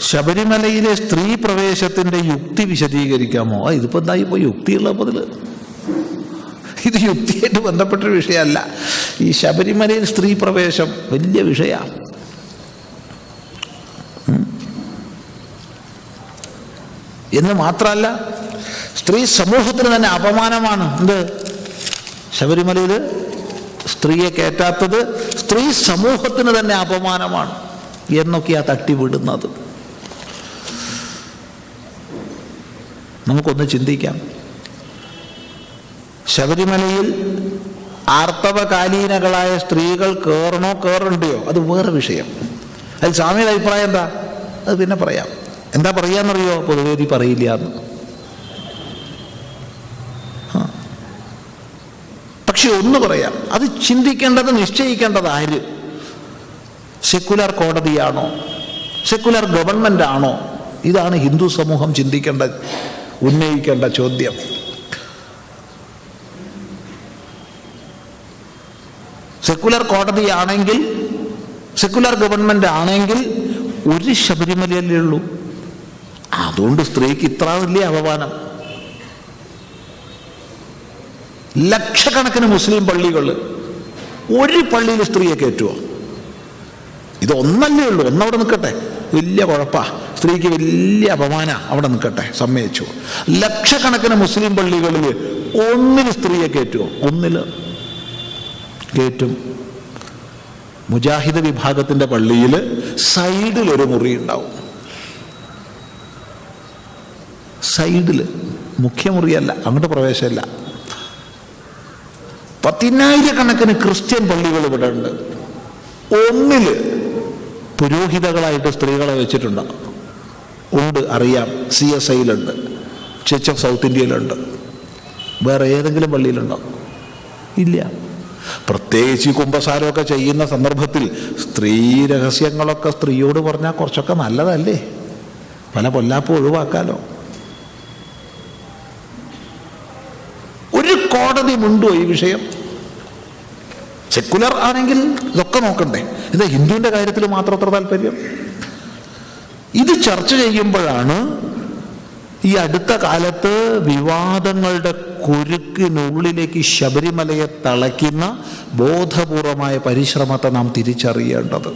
ശബരിമലയിലെ സ്ത്രീ പ്രവേശത്തിന്റെ യുക്തി വിശദീകരിക്കാമോ? ഇതിപ്പോ എന്താ ഇപ്പോൾ യുക്തിയുള്ള അതിൽ? ഇത് യുക്തിയായിട്ട് ബന്ധപ്പെട്ടൊരു വിഷയമല്ല. ഈ ശബരിമലയിൽ സ്ത്രീ പ്രവേശം വലിയ വിഷയമാണ്. എന്ന് മാത്രമല്ല, സ്ത്രീ സമൂഹത്തിന് തന്നെ അപമാനമാണ്. എന്ത്? ശബരിമലയിൽ സ്ത്രീയെ കയറ്റാത്തത് സ്ത്രീ സമൂഹത്തിന് തന്നെ അപമാനമാണ് എന്നൊക്കെയാ തട്ടിവിടുന്നത്. നമുക്കൊന്ന് ചിന്തിക്കാം. ശബരിമലയിൽ ആർത്തവകാലീനകളായ സ്ത്രീകൾ കയറണോ കയറണ്ടയോ അത് വേറെ വിഷയം. അതിൽ സ്വാമിയുടെ അഭിപ്രായം എന്താ? അത് പിന്നെ പറയാം. എന്താ പറയാന്നറിയോ? പൊതുവേദി പറയില്ല എന്ന്. പക്ഷെ ഒന്ന് പറയാം, അത് ചിന്തിക്കേണ്ടത്, നിശ്ചയിക്കേണ്ടത് ആര്? സെക്കുലർ കോടതിയാണോ? സെക്കുലർ ഗവൺമെന്റ് ആണോ? ഇതാണ് ഹിന്ദു സമൂഹം ചിന്തിക്കേണ്ട, ഉന്നയിക്കേണ്ട ചോദ്യം. സെക്കുലർ കോടതിയാണെങ്കിൽ, സെക്കുലർ ഗവൺമെന്റ് ആണെങ്കിൽ ഒരു ശബരിമലയല്ലേ ഉള്ളൂ. അതുകൊണ്ട് സ്ത്രീക്ക് ഇത്ര വലിയ അപമാനം. ലക്ഷക്കണക്കിന് മുസ്ലിം പള്ളികൾ, ഒരു പള്ളിയിൽ സ്ത്രീയെ കയറ്റുമോ? ഇതൊന്നല്ലേ ഉള്ളൂ, ഒന്നവിടെ നിൽക്കട്ടെ, വലിയ കുഴപ്പാ, സ്ത്രീക്ക് വലിയ അപമാന, അവിടെ നിൽക്കട്ടെ, സമ്മതിച്ചു. ലക്ഷക്കണക്കിന് മുസ്ലിം പള്ളികളിൽ ഒന്നിൽ സ്ത്രീയെ കയറ്റുമോ? ഒന്നിൽ കയറ്റും. മുജാഹിദ് വിഭാഗത്തിന്റെ പള്ളിയിൽ സൈഡിൽ ഒരു മുറി ഉണ്ടാവും. സൈഡിൽ, മുഖ്യമുറിയല്ല, അങ്ങോട്ട് പ്രവേശമില്ല. 10,000-കണക്കിന് ക്രിസ്ത്യൻ പള്ളികൾ ഇവിടെ ഉണ്ട്. ഒന്നില് പുരോഹിതകളായിട്ട് സ്ത്രീകളെ വെച്ചിട്ടുണ്ട്. ഉണ്ട്, അറിയാം. CSIയിലുണ്ട്, ചർച്ച് ഓഫ് സൗത്ത് ഇന്ത്യയിലുണ്ട്. വേറെ ഏതെങ്കിലും പള്ളിയിലുണ്ടോ? ഇല്ല. പ്രത്യേകിച്ച് ഈ കുമ്പസാരമൊക്കെ ചെയ്യുന്ന സന്ദർഭത്തിൽ സ്ത്രീ രഹസ്യങ്ങളൊക്കെ സ്ത്രീയോട് പറഞ്ഞാൽ കുറച്ചൊക്കെ നല്ലതല്ലേ? പല പൊല്ലാപ്പും ഒഴിവാക്കാലോ. ഒരു കോടതി മുണ്ടോ ഈ വിഷയം? സെക്കുലർ ആണെങ്കിൽ ഇതൊക്കെ നോക്കണ്ടേ? ഇത് ഹിന്ദുവിൻ്റെ കാര്യത്തിൽ മാത്രം അത്ര താല്പര്യം? ഇത് ചർച്ച ചെയ്യുമ്പോഴാണ് ഈ അടുത്ത കാലത്ത് വിവാദങ്ങളുടെ കുരുക്കിനുള്ളിലേക്ക് ശബരിമലയെ തളയ്ക്കുന്ന ബോധപൂർവമായ പരിശ്രമത്തെ നാം തിരിച്ചറിയേണ്ടത്.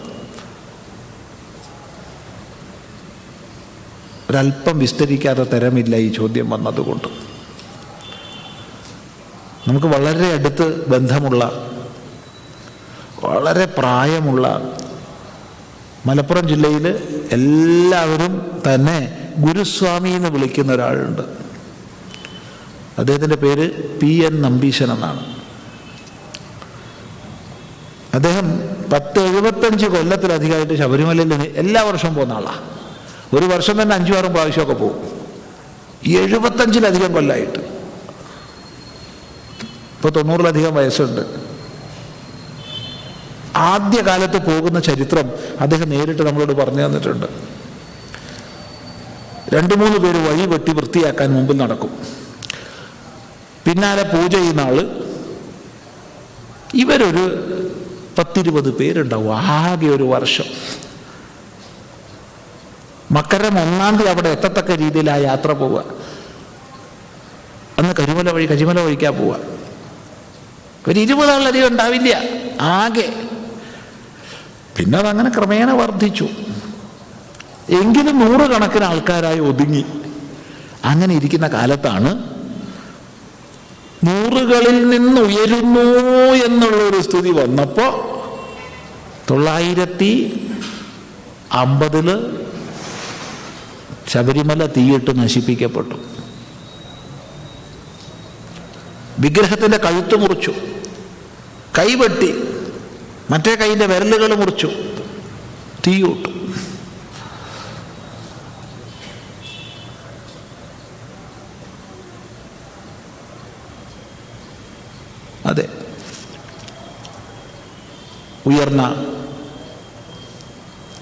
ഒരല്പം വിസ്തരിക്കാതെ തരമില്ല ഈ ചോദ്യം വന്നതുകൊണ്ട്. നമുക്ക് വളരെ അടുത്ത് ബന്ധമുള്ള, വളരെ പ്രായമുള്ള, മലപ്പുറം ജില്ലയിൽ എല്ലാവരും തന്നെ ഗുരുസ്വാമി എന്ന് വിളിക്കുന്ന ഒരാളുണ്ട്. അദ്ദേഹത്തിൻ്റെ പേര് PN നമ്പീശൻ എന്നാണ്. അദ്ദേഹം 10-75 കൊല്ലത്തിലധികമായിട്ട് ശബരിമലയിൽ എല്ലാ വർഷവും പോകുന്ന ആളാണ്. ഒരു വർഷം തന്നെ 5-6 പ്രാവശ്യമൊക്കെ പോകും. 75-ലധികം കൊല്ലമായിട്ട്. ഇപ്പോൾ 90-ലധികം വയസ്സുണ്ട്. ആദ്യകാലത്ത് പോകുന്ന ചരിത്രം അദ്ദേഹം നേരിട്ട് നമ്മളോട് പറഞ്ഞു തന്നിട്ടുണ്ട്. 2-3 പേര് വഴി വെട്ടി വൃത്തിയാക്കാൻ മുമ്പിൽ നടക്കും. പിന്നാലെ പൂജ ചെയ്യുന്ന ആള്. ഇവരൊരു 10-20 പേരുണ്ടാവും ആകെ ഒരു വർഷം. മക്കരം 1-ാം തീയതി അവിടെ എത്തത്തക്ക രീതിയിൽ ആ യാത്ര പോവുക. അന്ന് കരിമല വഴിക്കാ പോവുക. ഒരു 20 ആളധികം ഉണ്ടാവില്ല ആകെ. പിന്നെ അതങ്ങനെ ക്രമേണ വർദ്ധിച്ചു. എങ്കിലും 100 കണക്കിന് ആൾക്കാരായി ഒതുങ്ങി. അങ്ങനെ ഇരിക്കുന്ന കാലത്താണ് 100കളിൽ നിന്ന് ഉയരുന്നു എന്നുള്ളൊരു സ്ഥിതി വന്നപ്പോൾ 950 ശബരിമല തീയിട്ട് നശിപ്പിക്കപ്പെട്ടു. വിഗ്രഹത്തിന്റെ കഴുത്ത് മുറിച്ചു, കൈവെട്ടി, മറ്റേ കൈയിൻ്റെ വിരലുകൾ മുറിച്ചു, തീയിട്ടു. അതെ, ഉയർന്ന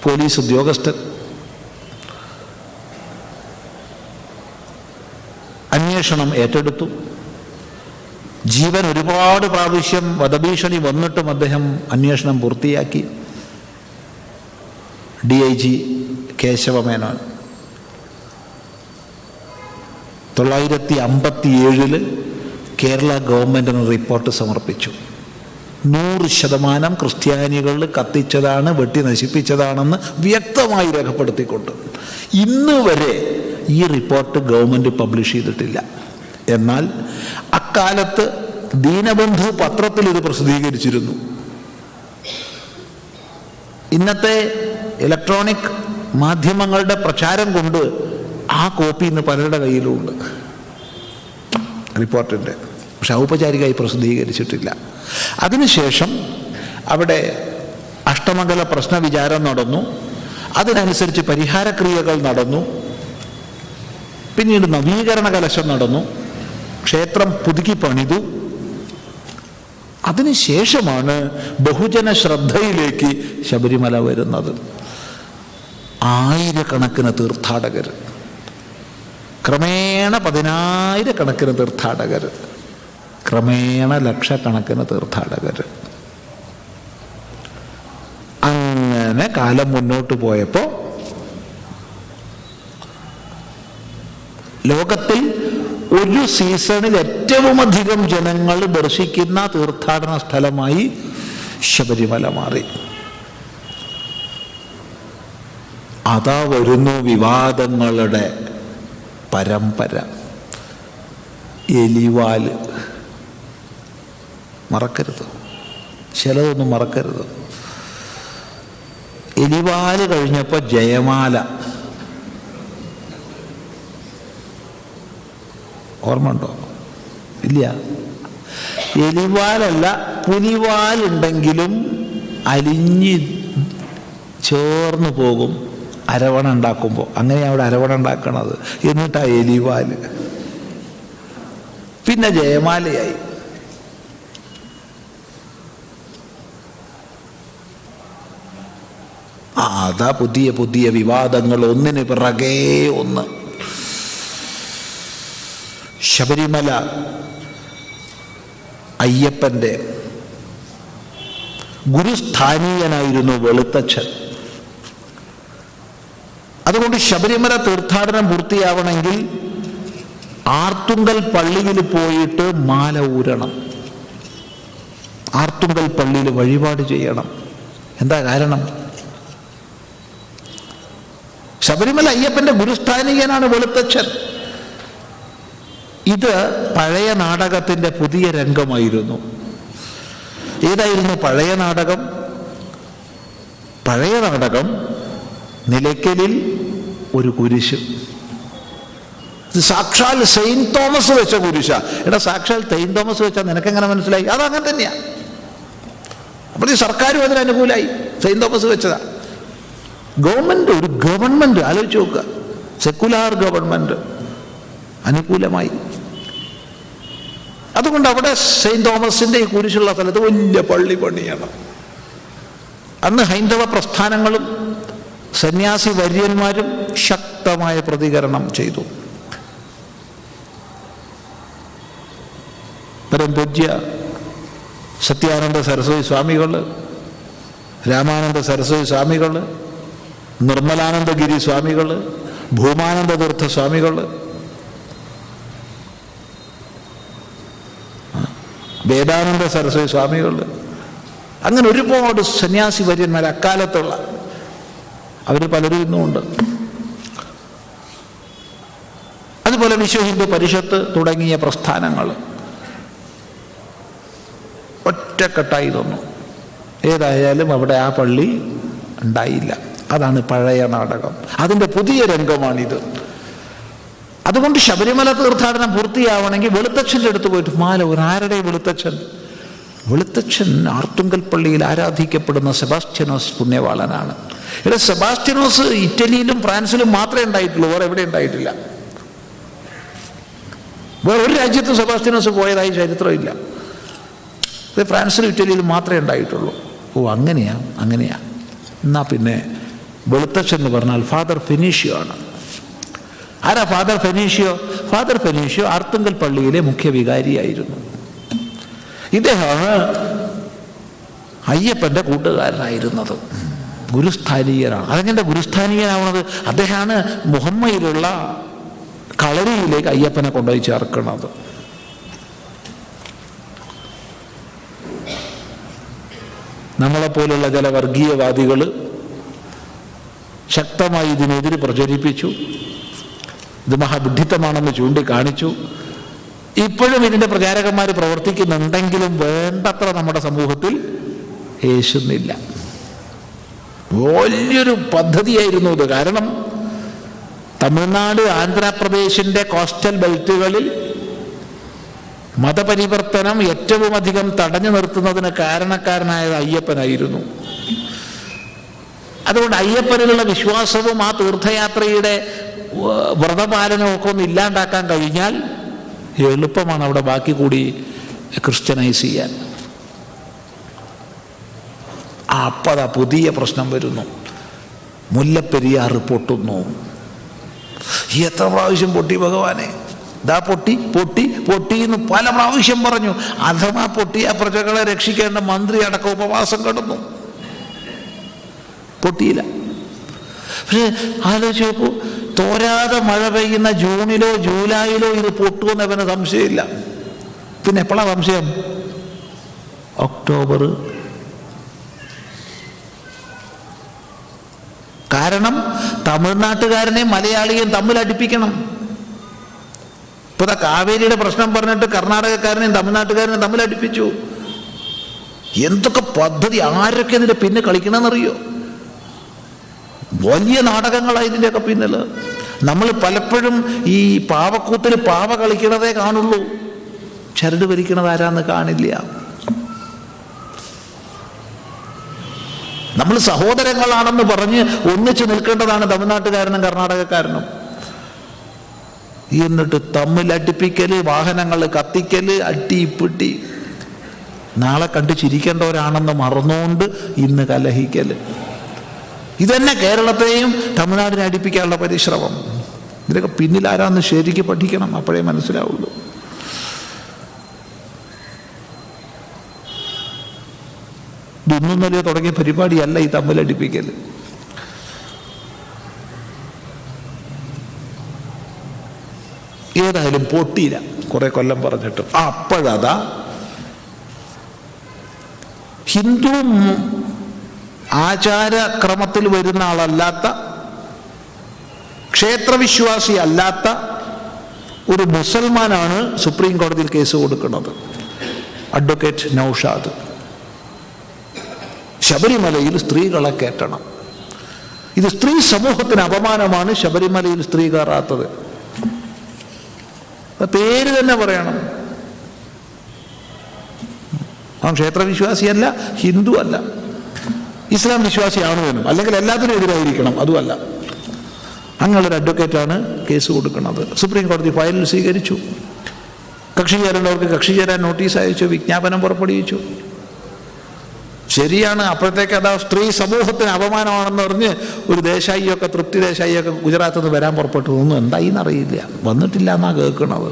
പോലീസ് ഉദ്യോഗസ്ഥൻ അന്വേഷണം ഏറ്റെടുത്തു. ജീവൻ ഒരുപാട് പ്രാവശ്യം വധഭീഷണി വന്നിട്ടും അദ്ദേഹം അന്വേഷണം പൂർത്തിയാക്കി. DIG കേശവമേനോൻ 1957 കേരള ഗവൺമെൻറ്റിന് റിപ്പോർട്ട് സമർപ്പിച്ചു. 100% ക്രിസ്ത്യാനികൾ കത്തിച്ചതാണ്, വെട്ടി നശിപ്പിച്ചതാണെന്ന് വ്യക്തമായി രേഖപ്പെടുത്തിക്കൊണ്ട്. ഇന്ന് വരെ ഈ റിപ്പോർട്ട് ഗവൺമെൻറ് പബ്ലിഷ് ചെയ്തിട്ടില്ല. എന്നാൽ അക്കാലത്ത് ദീനബന്ധു പത്രത്തിൽ ഇത് പ്രസിദ്ധീകരിച്ചിരുന്നു. ഇന്നത്തെ ഇലക്ട്രോണിക് മാധ്യമങ്ങളുടെ പ്രചാരം കൊണ്ട് ആ കോപ്പി ഇന്ന് പലരുടെ കയ്യിലുമുണ്ട് റിപ്പോർട്ടിൻ്റെ. പക്ഷെ ഔപചാരികമായി പ്രസിദ്ധീകരിച്ചിട്ടില്ല. അതിനുശേഷം അവിടെ അഷ്ടമംഗല പ്രശ്നവിചാരം നടന്നു. അതിനനുസരിച്ച് പരിഹാരക്രിയകൾ നടന്നു. പിന്നീട് നവീകരണ കലശം നടന്നു. ക്ഷേത്രം പുതുക്കി പണിതു. അതിനുശേഷമാണ് ബഹുജന ശ്രദ്ധയിലേക്ക് ശബരിമല വരുന്നത്. ആയിരക്കണക്കിന് തീർത്ഥാടകർ, ക്രമേണ 10,000 കണക്കിന് തീർത്ഥാടകർ, ക്രമേണ ലക്ഷക്കണക്കിന് തീർത്ഥാടകർ. അങ്ങനെ കാലം മുന്നോട്ട് പോയപ്പോൾ ലോകത്തിൽ ഒരു സീസണിൽ ഏറ്റവും അധികം ജനങ്ങൾ ദർശിക്കുന്ന തീർത്ഥാടന സ്ഥലമായി ശബരിമല മാറി. അതാ വരുന്നു വിവാദങ്ങളുടെ പരമ്പര. എലിവാല് മറക്കരുത്, ചിലതൊന്നും മറക്കരുത്. എലിവാല് കഴിഞ്ഞപ്പോൾ ജയമാല. ഓർമ്മ ഉണ്ടോ? ഇല്ല. എലിവാലല്ല, പുലിവാലുണ്ടെങ്കിലും അലിഞ്ഞ് ചേർന്ന് പോകും അരവണ ഉണ്ടാക്കുമ്പോൾ. അങ്ങനെ അവിടെ അരവണ ഉണ്ടാക്കണത്. എന്നിട്ടാ എലിവാല്. പിന്നെ ജയമാലയായി. അതാ പുതിയ പുതിയ വിവാദങ്ങൾ ഒന്നിന് പിറകെ ഒന്ന്. ശബരിമല അയ്യപ്പൻ്റെ ഗുരുസ്ഥാനീയനായിരുന്നു വെളുത്തച്ഛൻ. അതുകൊണ്ട് ശബരിമല തീർത്ഥാടനം പൂർത്തിയാവണമെങ്കിൽ ആർത്തുങ്കൽ പള്ളിയിൽ പോയിട്ട് മാല ഊരണം, ആർത്തുങ്കൽ പള്ളിയിൽ വഴിപാട് ചെയ്യണം. എന്താ കാരണം? ശബരിമല അയ്യപ്പൻ്റെ ഗുരുസ്ഥാനീയനാണ് വെളുത്തച്ഛൻ. ഇത് പഴയ നാടകത്തിൻ്റെ പുതിയ രംഗമായിരുന്നു. ഏതായിരുന്നു പഴയ നാടകം? പഴയ നാടകം നിലയ്ക്കലിൽ ഒരു കുരിശ്. സാക്ഷാൽ സെയിന്റ് തോമസ് വെച്ച കുരിശ. എടാ, സാക്ഷാൽ സെയിന്റ് തോമസ് വെച്ചാൽ നിനക്കെങ്ങനെ മനസ്സിലായി? അതങ്ങനെ തന്നെയാ. അപ്പോൾ ഈ സർക്കാരും അതിന് അനുകൂലമായി. സെയിന്റ് തോമസ് വെച്ചതാ. ഗവൺമെന്റ്, ഒരു ഗവൺമെന്റ് ആലോചിച്ച് നോക്കുക, സെക്കുലാർ ഗവൺമെന്റ് അനുകൂലമായി. അതുകൊണ്ട് അവിടെ സെയിന്റ് തോമസിന്റെ ഈ കുരിശുള്ള സ്ഥലത്ത് വലിയ പള്ളി പണിയണം. അന്ന് ഹൈന്ദവ പ്രസ്ഥാനങ്ങളും സന്യാസി വര്യന്മാരും ശക്തമായ പ്രതികരണം ചെയ്തു. പരംപൂജ്യ സത്യാനന്ദ സരസ്വതി സ്വാമികൾ, രാമാനന്ദ സരസ്വതി സ്വാമികൾ, നിർമ്മലാനന്ദഗിരി സ്വാമികൾ, ഭൂമാനന്ദ തീർത്ഥ സ്വാമികൾ, വേദാനന്ദ സരസ്വതി സ്വാമികൾ, അങ്ങനെ ഒരുപാട് സന്യാസി വര്യന്മാർ അക്കാലത്തുള്ള അവർ പലരും ഇന്നുമുണ്ട്. അതുപോലെ വിശ്വ ഹിന്ദു പരിഷത്ത് തുടങ്ങിയ പ്രസ്ഥാനങ്ങൾ ഒറ്റക്കെട്ടായി തന്നു. ഏതായാലും അവിടെ ആ പള്ളി ഉണ്ടായില്ല. അതാണ് പഴയ നാടകം. അതിൻ്റെ പുതിയ രംഗമാണിത്. അതുകൊണ്ട് ശബരിമല തീർത്ഥാടനം പൂർത്തിയാവണമെങ്കിൽ വെളുത്തച്ഛൻ്റെ അടുത്ത് പോയിട്ട് മാല ഒരു. ആരുടെ വെളുത്തച്ഛൻ? വെളുത്തച്ഛൻ ആർത്തുങ്കൽ പള്ളിയിൽ ആരാധിക്കപ്പെടുന്ന സെബാസ്റ്റ്യനോസ് പുണ്യവാളനാണ്. ഇവിടെ സെബാസ്റ്റ്യനോസ് ഇറ്റലിയിലും ഫ്രാൻസിലും മാത്രമേ ഉണ്ടായിട്ടുള്ളൂ, വേറെ എവിടെ ഉണ്ടായിട്ടില്ല. വേറെ ഒരു രാജ്യത്തും സെബാസ്റ്റ്യനോസ് പോയതായി ചരിത്രമില്ല. ഇത് ഫ്രാൻസിലും ഇറ്റലിയിലും മാത്രമേ ഉണ്ടായിട്ടുള്ളൂ. ഓ, അങ്ങനെയാ. എന്നാ പിന്നെ വെളുത്തച്ഛൻ എന്ന് പറഞ്ഞാൽ ഫാദർ ഫെനീഷ്യോ ആണ്. ആരാ ഫാദർ ഫെനീഷ്യോ? ഫാദർ ഫെനീഷ്യോ ആർത്തുങ്കൽ പള്ളിയിലെ മുഖ്യ വികാരിയായിരുന്നു. ഇദ്ദേഹമാണ് അയ്യപ്പൻ്റെ കൂട്ടുകാരനായിരുന്നത്. ഗുരുസ്ഥാനീയനാണ്. അതെങ്ങനെ ഗുരുസ്ഥാനീയനാവുന്നത്? അദ്ദേഹമാണ് മുഹമ്മയിലുള്ള കളരിയിലേക്ക് അയ്യപ്പനെ കൊണ്ടുപോയി ചേർക്കുന്നത്. നമ്മളെപ്പോലുള്ള ചില വർഗീയവാദികൾ ശക്തമായി ഇതിനെതിരെ പ്രചരിപ്പിച്ചു. ഇത് മഹാബുദ്ധിത്തമാണെന്ന് ചൂണ്ടിക്കാണിച്ചു. ഇപ്പോഴും ഇതിൻ്റെ പ്രചാരകന്മാർ പ്രവർത്തിക്കുന്നുണ്ടെങ്കിലും വേണ്ടത്ര നമ്മുടെ സമൂഹത്തിൽ യേശുന്നില്ല. വലിയൊരു പദ്ധതിയായിരുന്നു ഇത്. കാരണം തമിഴ്നാട്, ആന്ധ്രാപ്രദേശിൻ്റെ കോസ്റ്റൽ ബെൽറ്റുകളിൽ മതപരിവർത്തനം ഏറ്റവും അധികം തടഞ്ഞു നിർത്തുന്നതിന് കാരണക്കാരനായത് അയ്യപ്പനായിരുന്നു. അതുകൊണ്ട് അയ്യപ്പനിലുള്ള വിശ്വാസവും ആ തീർത്ഥയാത്രയുടെ വ്രതപാലനവും ഒക്കെ ഒന്ന് ഇല്ലാണ്ടാക്കാൻ കഴിഞ്ഞാൽ എളുപ്പമാണ് അവിടെ ബാക്കി കൂടി ക്രിസ്ത്യനൈസ് ചെയ്യാൻ. അപ്പതാ പുതിയ പ്രശ്നം വരുന്നു. മുല്ലപ്പെരിയാർ പൊട്ടുന്നു. എത്ര പ്രാവശ്യം പൊട്ടി ഭഗവാനെ? ദാ പൊട്ടി പൊട്ടി പൊട്ടി എന്ന് പല പ്രാവശ്യം പറഞ്ഞു. അഥവാ പൊട്ടിയ പ്രജകളെ രക്ഷിക്കേണ്ട മന്ത്രി അടക്കം ഉപവാസം കിടന്നു. പൊട്ടിയില്ല. പക്ഷെ ആലോചിച്ച് നോക്കൂ, തോരാതെ മഴ പെയ്യുന്ന ജൂണിലോ ജൂലൈയിലോ ഇത് പൊട്ടുമെന്ന് അവന് സംശയമില്ല. പിന്നെ എപ്പോഴാണ് സംശയം? ഒക്ടോബർ. കാരണം തമിഴ്നാട്ടുകാരനെയും മലയാളിയെയും തമ്മിൽ അടുപ്പിക്കണം. ഇപ്പൊ കാവേരിയുടെ പ്രശ്നം പറഞ്ഞിട്ട് കർണാടകക്കാരനെയും തമിഴ്നാട്ടുകാരനെയും തമ്മിൽ അടുപ്പിച്ചു. എന്തൊക്കെ പദ്ധതി! ആരൊക്കെ ഇതിന്റെ പിന്നെ കളിക്കണമെന്നറിയോ? വലിയ നാടകങ്ങളാണ് ഇതിൻ്റെയൊക്കെ പിന്നിൽ. നമ്മൾ പലപ്പോഴും ഈ പാവക്കൂത്തിൽ പാവ കളിക്കണതേ കാണുള്ളൂ, ചരട് വലിക്കണത് ആരാന്ന് കാണില്ല. നമ്മൾ സഹോദരങ്ങളാണെന്ന് പറഞ്ഞ് ഒന്നിച്ച് നിൽക്കേണ്ടതാണ് തമിഴ്നാട്ടുകാരനും കർണാടകക്കാരനും. എന്നിട്ട് തമ്മിലടിപ്പിക്കല്, വാഹനങ്ങൾ കത്തിക്കല്, അട്ടിപ്പിട്ടി, നാളെ കണ്ട് ചിരിക്കേണ്ടവരാണെന്ന് മറന്നുകൊണ്ട് ഇന്ന് കലഹിക്കല്. ഇതന്നെ കേരളത്തെയും തമിഴ്നാടിനെ അടുപ്പിക്കാനുള്ള പരിശ്രമം. ഇതിനൊക്കെ പിന്നിൽ ആരാന്ന് ശരിക്ക് പഠിക്കണം, അപ്പോഴേ മനസ്സിലാവുള്ളൂ. ഇന്നും നിലയെ തുടങ്ങിയ പരിപാടിയല്ല ഈ തമ്മിലടിപ്പിക്കൽ. ഏതായാലും പൊട്ടിയില്ല കുറെ കൊല്ലം പറഞ്ഞിട്ട്. അപ്പോഴതാ ഹിന്ദു ആചാരക്രമത്തിൽ വരുന്ന ആളല്ലാത്ത, ക്ഷേത്രവിശ്വാസി അല്ലാത്ത ഒരു മുസൽമാനാണ് സുപ്രീം കോടതിയിൽ കേസ് കൊടുക്കുന്നത്. അഡ്വക്കേറ്റ് നൗഷാദ്. ശബരിമലയിൽ സ്ത്രീകളെ കയറ്റണം. ഇത് സ്ത്രീ സമൂഹത്തിന് അപമാനമാണ് ശബരിമലയിൽ സ്ത്രീ കയറാത്തത്. പേര് തന്നെ പറയണം. അവൻ ക്ഷേത്രവിശ്വാസിയല്ല, ഹിന്ദു അല്ല, ഇസ്ലാം വിശ്വാസിയാണ് വേണം, അല്ലെങ്കിൽ എല്ലാത്തിനും എതിരായിരിക്കണം, അതുമല്ല. അങ്ങനെയുള്ളൊരു അഡ്വക്കേറ്റാണ് കേസ് കൊടുക്കുന്നത്. സുപ്രീം കോടതി ഫയലിൽ സ്വീകരിച്ചു. കക്ഷി ചേരേണ്ടവർക്ക് കക്ഷി ചേരാൻ നോട്ടീസ് അയച്ചു, വിജ്ഞാപനം പുറപ്പെടുവിച്ചു. ശരിയാണ്. അപ്പോഴത്തേക്ക് അതാ സ്ത്രീ സമൂഹത്തിന് അപമാനമാണെന്ന് പറഞ്ഞ് ഒരു ദേശായിയൊക്കെ, തൃപ്തി ദേശായിയൊക്കെ ഗുജറാത്തിൽ നിന്ന് വരാൻ പുറപ്പെട്ടു. ഒന്നും എന്തായിന്നറിയില്ല, വന്നിട്ടില്ല എന്നാ കേൾക്കണത്.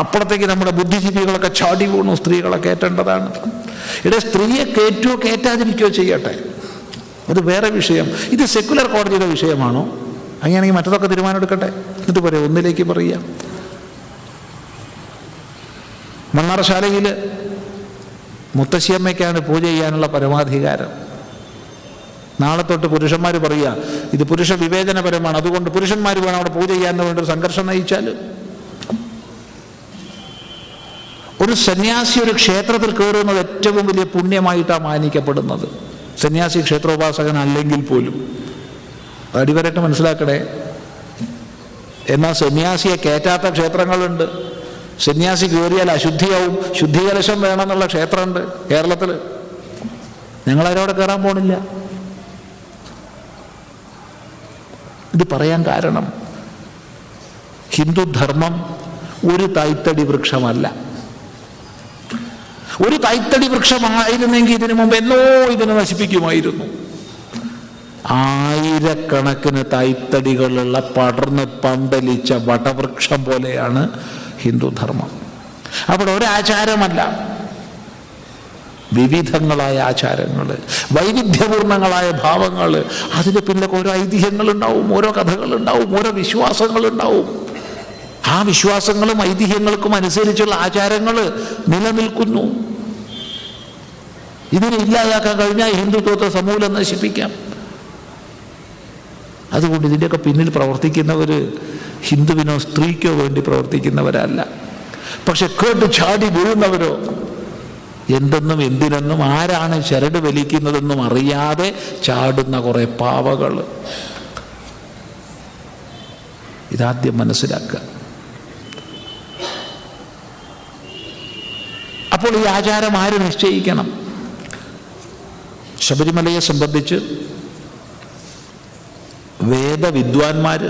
അപ്പോഴത്തേക്ക് നമ്മുടെ ബുദ്ധിജീവികളൊക്കെ ചാടി വീണു, സ്ത്രീകളെ കയറ്റേണ്ടതാണ്. ഇവിടെ സ്ത്രീയെ കയറ്റുകയോ കയറ്റാതിരിക്കുകയോ ചെയ്യട്ടെ, അത് വേറെ വിഷയം. ഇത് സെക്കുലർ കോടതിയുടെ വിഷയമാണോ? അങ്ങനെയാണെങ്കിൽ മറ്റതൊക്കെ തീരുമാനം എടുക്കട്ടെ, എന്നിട്ട് പറയാം ഒന്നിലേക്ക് പറയാം. മണ്ണാറശാലയിൽ മുത്തശ്ശിയമ്മയ്ക്കാണ് പൂജ ചെയ്യാനുള്ള പരമാധികാരം. നാളെ തൊട്ട് പുരുഷന്മാർ പറയുക ഇത് പുരുഷ വിവേചനപരമാണ്, അതുകൊണ്ട് പുരുഷന്മാർ വേണം അവിടെ പൂജ ചെയ്യാൻ വേണ്ടി ഒരു സംഘർഷം നയിച്ചാൽ. ഒരു സന്യാസി ഒരു ക്ഷേത്രത്തിൽ കയറുന്നത് ഏറ്റവും വലിയ പുണ്യമായിട്ടാണ് മാനിക്കപ്പെടുന്നത്. സന്യാസി ക്ഷേത്രോപാസകൻ അല്ലെങ്കിൽ പോലും അടിവരായിട്ട് മനസ്സിലാക്കണേ. എന്നാൽ സന്യാസിയെ കയറ്റാത്ത ക്ഷേത്രങ്ങളുണ്ട്. സന്യാസി കയറിയാൽ അശുദ്ധിയാവും, ശുദ്ധീകലശം വേണമെന്നുള്ള ക്ഷേത്രമുണ്ട് കേരളത്തിൽ. ഞങ്ങളവരോടെ കയറാൻ പോണില്ല. ഇത് പറയാൻ കാരണം ഹിന്ദുധർമ്മം ഒരു തൈത്തടി വൃക്ഷമല്ല. ഒരു തൈത്തടി വൃക്ഷമായിരുന്നെങ്കിൽ ഇതിനു മുമ്പ് എന്നോ ഇതിനെ നശിപ്പിക്കുമായിരുന്നു. ആയിരക്കണക്കിന് തൈത്തടികളുള്ള പടർന്ന് പന്തലിച്ച വടവൃക്ഷം പോലെയാണ് ഹിന്ദുധർമ്മം. അവിടെ ഒരാചാരമല്ല, വിവിധങ്ങളായ ആചാരങ്ങൾ, വൈവിധ്യപൂർണങ്ങളായ ഭാവങ്ങൾ, അതിന് പിന്നിലൊക്കെ ഓരോ ഐതിഹ്യങ്ങളുണ്ടാവും, ഓരോ കഥകളുണ്ടാവും, ഓരോ വിശ്വാസങ്ങളുണ്ടാവും. ആ വിശ്വാസങ്ങളും ഐതിഹ്യങ്ങൾക്കും അനുസരിച്ചുള്ള ആചാരങ്ങൾ നിലനിൽക്കുന്നു. ഇതിനെ ഇല്ലാതാക്കാൻ കഴിഞ്ഞാൽ ഹിന്ദുത്വത്തെ സമൂലം നശിപ്പിക്കാം. അതുകൊണ്ട് ഇതിൻ്റെയൊക്കെ പിന്നിൽ പ്രവർത്തിക്കുന്നവർ ഹിന്ദുവിനോ സ്ത്രീക്കോ വേണ്ടി പ്രവർത്തിക്കുന്നവരല്ല. പക്ഷെ കേട്ട് ചാടി വീഴുന്നവരോ എന്തെന്നും എന്തിനെന്നും ആരാണ് ചരട് വലിക്കുന്നതെന്നും അറിയാതെ ചാടുന്ന കുറേ പാവകൾ. ഇതാദ്യം മനസ്സിലാക്കുക. അപ്പോൾ ഈ ആചാരം ആര് നിശ്ചയിക്കണം? ശബരിമലയെ സംബന്ധിച്ച് വേദവിദ്വാൻമാർ,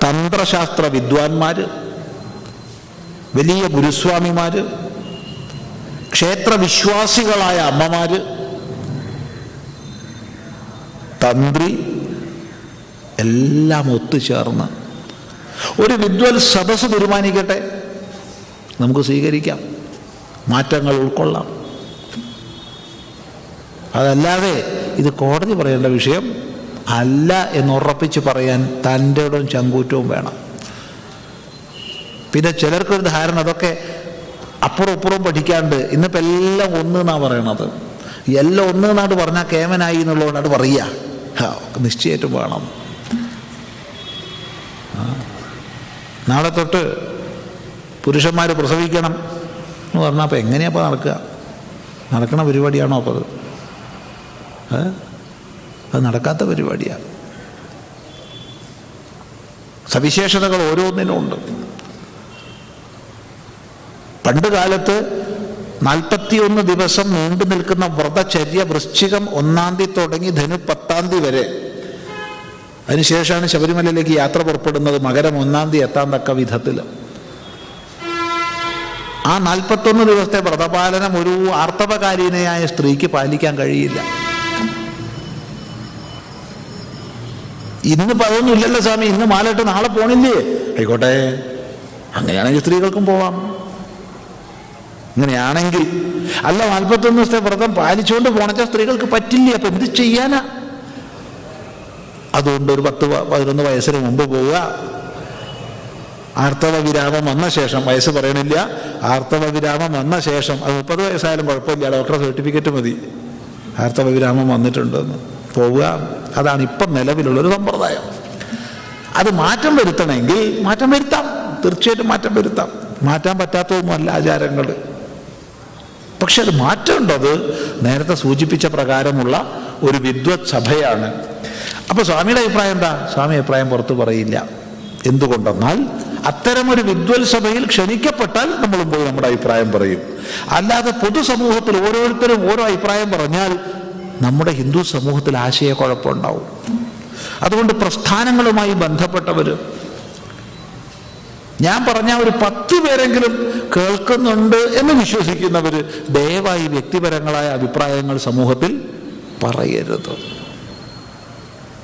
തന്ത്രശാസ്ത്ര വിദ്വാൻമാർ, വലിയ ഗുരുസ്വാമിമാർ, ക്ഷേത്രവിശ്വാസികളായ അമ്മമാർ, തന്ത്രി എല്ലാം ഒത്തുചേർന്ന് ഒരു വിദ്വൽ സദസ്സ് തീരുമാനിക്കട്ടെ. നമുക്ക് സ്വീകരിക്കാം, മാറ്റങ്ങൾ ഉൾക്കൊള്ളാം. അതല്ലാതെ ഇത് കോടതി പറയേണ്ട വിഷയം അല്ല എന്നുറപ്പിച്ച് പറയാൻ തൻ്റെ ഇടവും ചങ്കൂറ്റവും വേണം. പിന്നെ ചിലർക്കൊരു ധാരണ അതൊക്കെ അപ്പുറം ഇപ്പുറം പഠിക്കാണ്ട് ഇന്നിപ്പോൾ എല്ലാം ഒന്ന് എന്നാണ് പറയണത്. എല്ലാം ഒന്ന് എന്നാണ് പറഞ്ഞാൽ കേമനായി എന്നുള്ളതുകൊണ്ടാണ് പറയുക. നിശ്ചയമായിട്ടും വേണം. നാളെ തൊട്ട് പുരുഷന്മാർ പ്രസവിക്കണം എന്ന് പറഞ്ഞാൽ അപ്പോൾ എങ്ങനെയാണ് അപ്പോൾ നടക്കുക? നടക്കണ പരിപാടിയാണോ അപ്പോൾ അത് നടക്കാത്ത പരിപാടിയാണ്. സവിശേഷതകൾ ഓരോന്നിനും ഉണ്ട്. പണ്ട് കാലത്ത് 41 ദിവസം നീണ്ടു നിൽക്കുന്ന വ്രതചര്യ വൃശ്ചികം 1-ാം തീയതി തുടങ്ങി ധനു 10-ാം തീയതി വരെ. അതിനുശേഷമാണ് ശബരിമലയിലേക്ക് യാത്ര പുറപ്പെടുന്നത് മകരം 1-ാം തീയതി എത്താൻ തക്ക വിധത്തിൽ. ആ 41 ദിവസത്തെ വ്രതപാലനം ഒരു ആർത്തവകാരീനയായ സ്ത്രീക്ക് പാലിക്കാൻ കഴിയില്ല. ഇന്നിപ്പോൾ അതൊന്നും ഇല്ലല്ലോ സ്വാമി, ഇന്ന് മാലയിട്ട് നാളെ പോണില്ലേ? ആയിക്കോട്ടെ, അങ്ങനെയാണെങ്കിൽ സ്ത്രീകൾക്കും പോവാം. ഇങ്ങനെയാണെങ്കിൽ അല്ല, 41 ദിവസത്തെ വ്രതം പാലിച്ചുകൊണ്ട് പോണച്ചാൽ സ്ത്രീകൾക്ക് പറ്റില്ല. അപ്പം എന്ത് ചെയ്യാനാ? അതുകൊണ്ട് ഒരു 10-11 വയസ്സിന് മുമ്പ് പോവുക. ആർത്തവ വിരാമം വന്ന ശേഷം, വയസ്സ് പറയണില്ല, ആർത്തവ വിരാമം വന്ന ശേഷം, അത് 30 വയസ്സായാലും കുഴപ്പമില്ല, ഡോക്ടറെ സർട്ടിഫിക്കറ്റ് മതി ആർത്തവ വിരാമം വന്നിട്ടുണ്ടെന്ന് പോവുക. അതാണ് ഇപ്പം നിലവിലുള്ളൊരു സമ്പ്രദായം. അത് മാറ്റം വരുത്തണമെങ്കിൽ മാറ്റം വരുത്താം, തീർച്ചയായിട്ടും മാറ്റം വരുത്താം. മാറ്റാൻ പറ്റാത്തതൊന്നുമല്ല ആചാരങ്ങൾ. പക്ഷെ അത് മാറ്റേണ്ടത് നേരത്തെ സൂചിപ്പിച്ച പ്രകാരമുള്ള ഒരു വിദ്വത് സഭയാണ്. അപ്പോൾ സ്വാമിയുടെ അഭിപ്രായം എന്താ? സ്വാമി അഭിപ്രായം പുറത്തു പറയില്ല. എന്തുകൊണ്ടെന്നാൽ അത്തരമൊരു വിദ്വൽ സഭയിൽ ക്ഷണിക്കപ്പെട്ടാൽ നമ്മളും പോയി നമ്മുടെ അഭിപ്രായം പറയും. അല്ലാതെ പൊതുസമൂഹത്തിൽ ഓരോരുത്തരും ഓരോ അഭിപ്രായം പറഞ്ഞാൽ നമ്മുടെ ഹിന്ദു സമൂഹത്തിൽ ആശയക്കുഴപ്പമുണ്ടാവും. അതുകൊണ്ട് പ്രസ്ഥാനങ്ങളുമായി ബന്ധപ്പെട്ടവർ, ഞാൻ പറഞ്ഞ ഒരു 10 പേരെങ്കിലും കേൾക്കുന്നുണ്ട് എന്ന് വിശ്വസിക്കുന്നവർ ദയവായി വ്യക്തിപരങ്ങളായ അഭിപ്രായങ്ങൾ സമൂഹത്തിൽ പറയരുത്.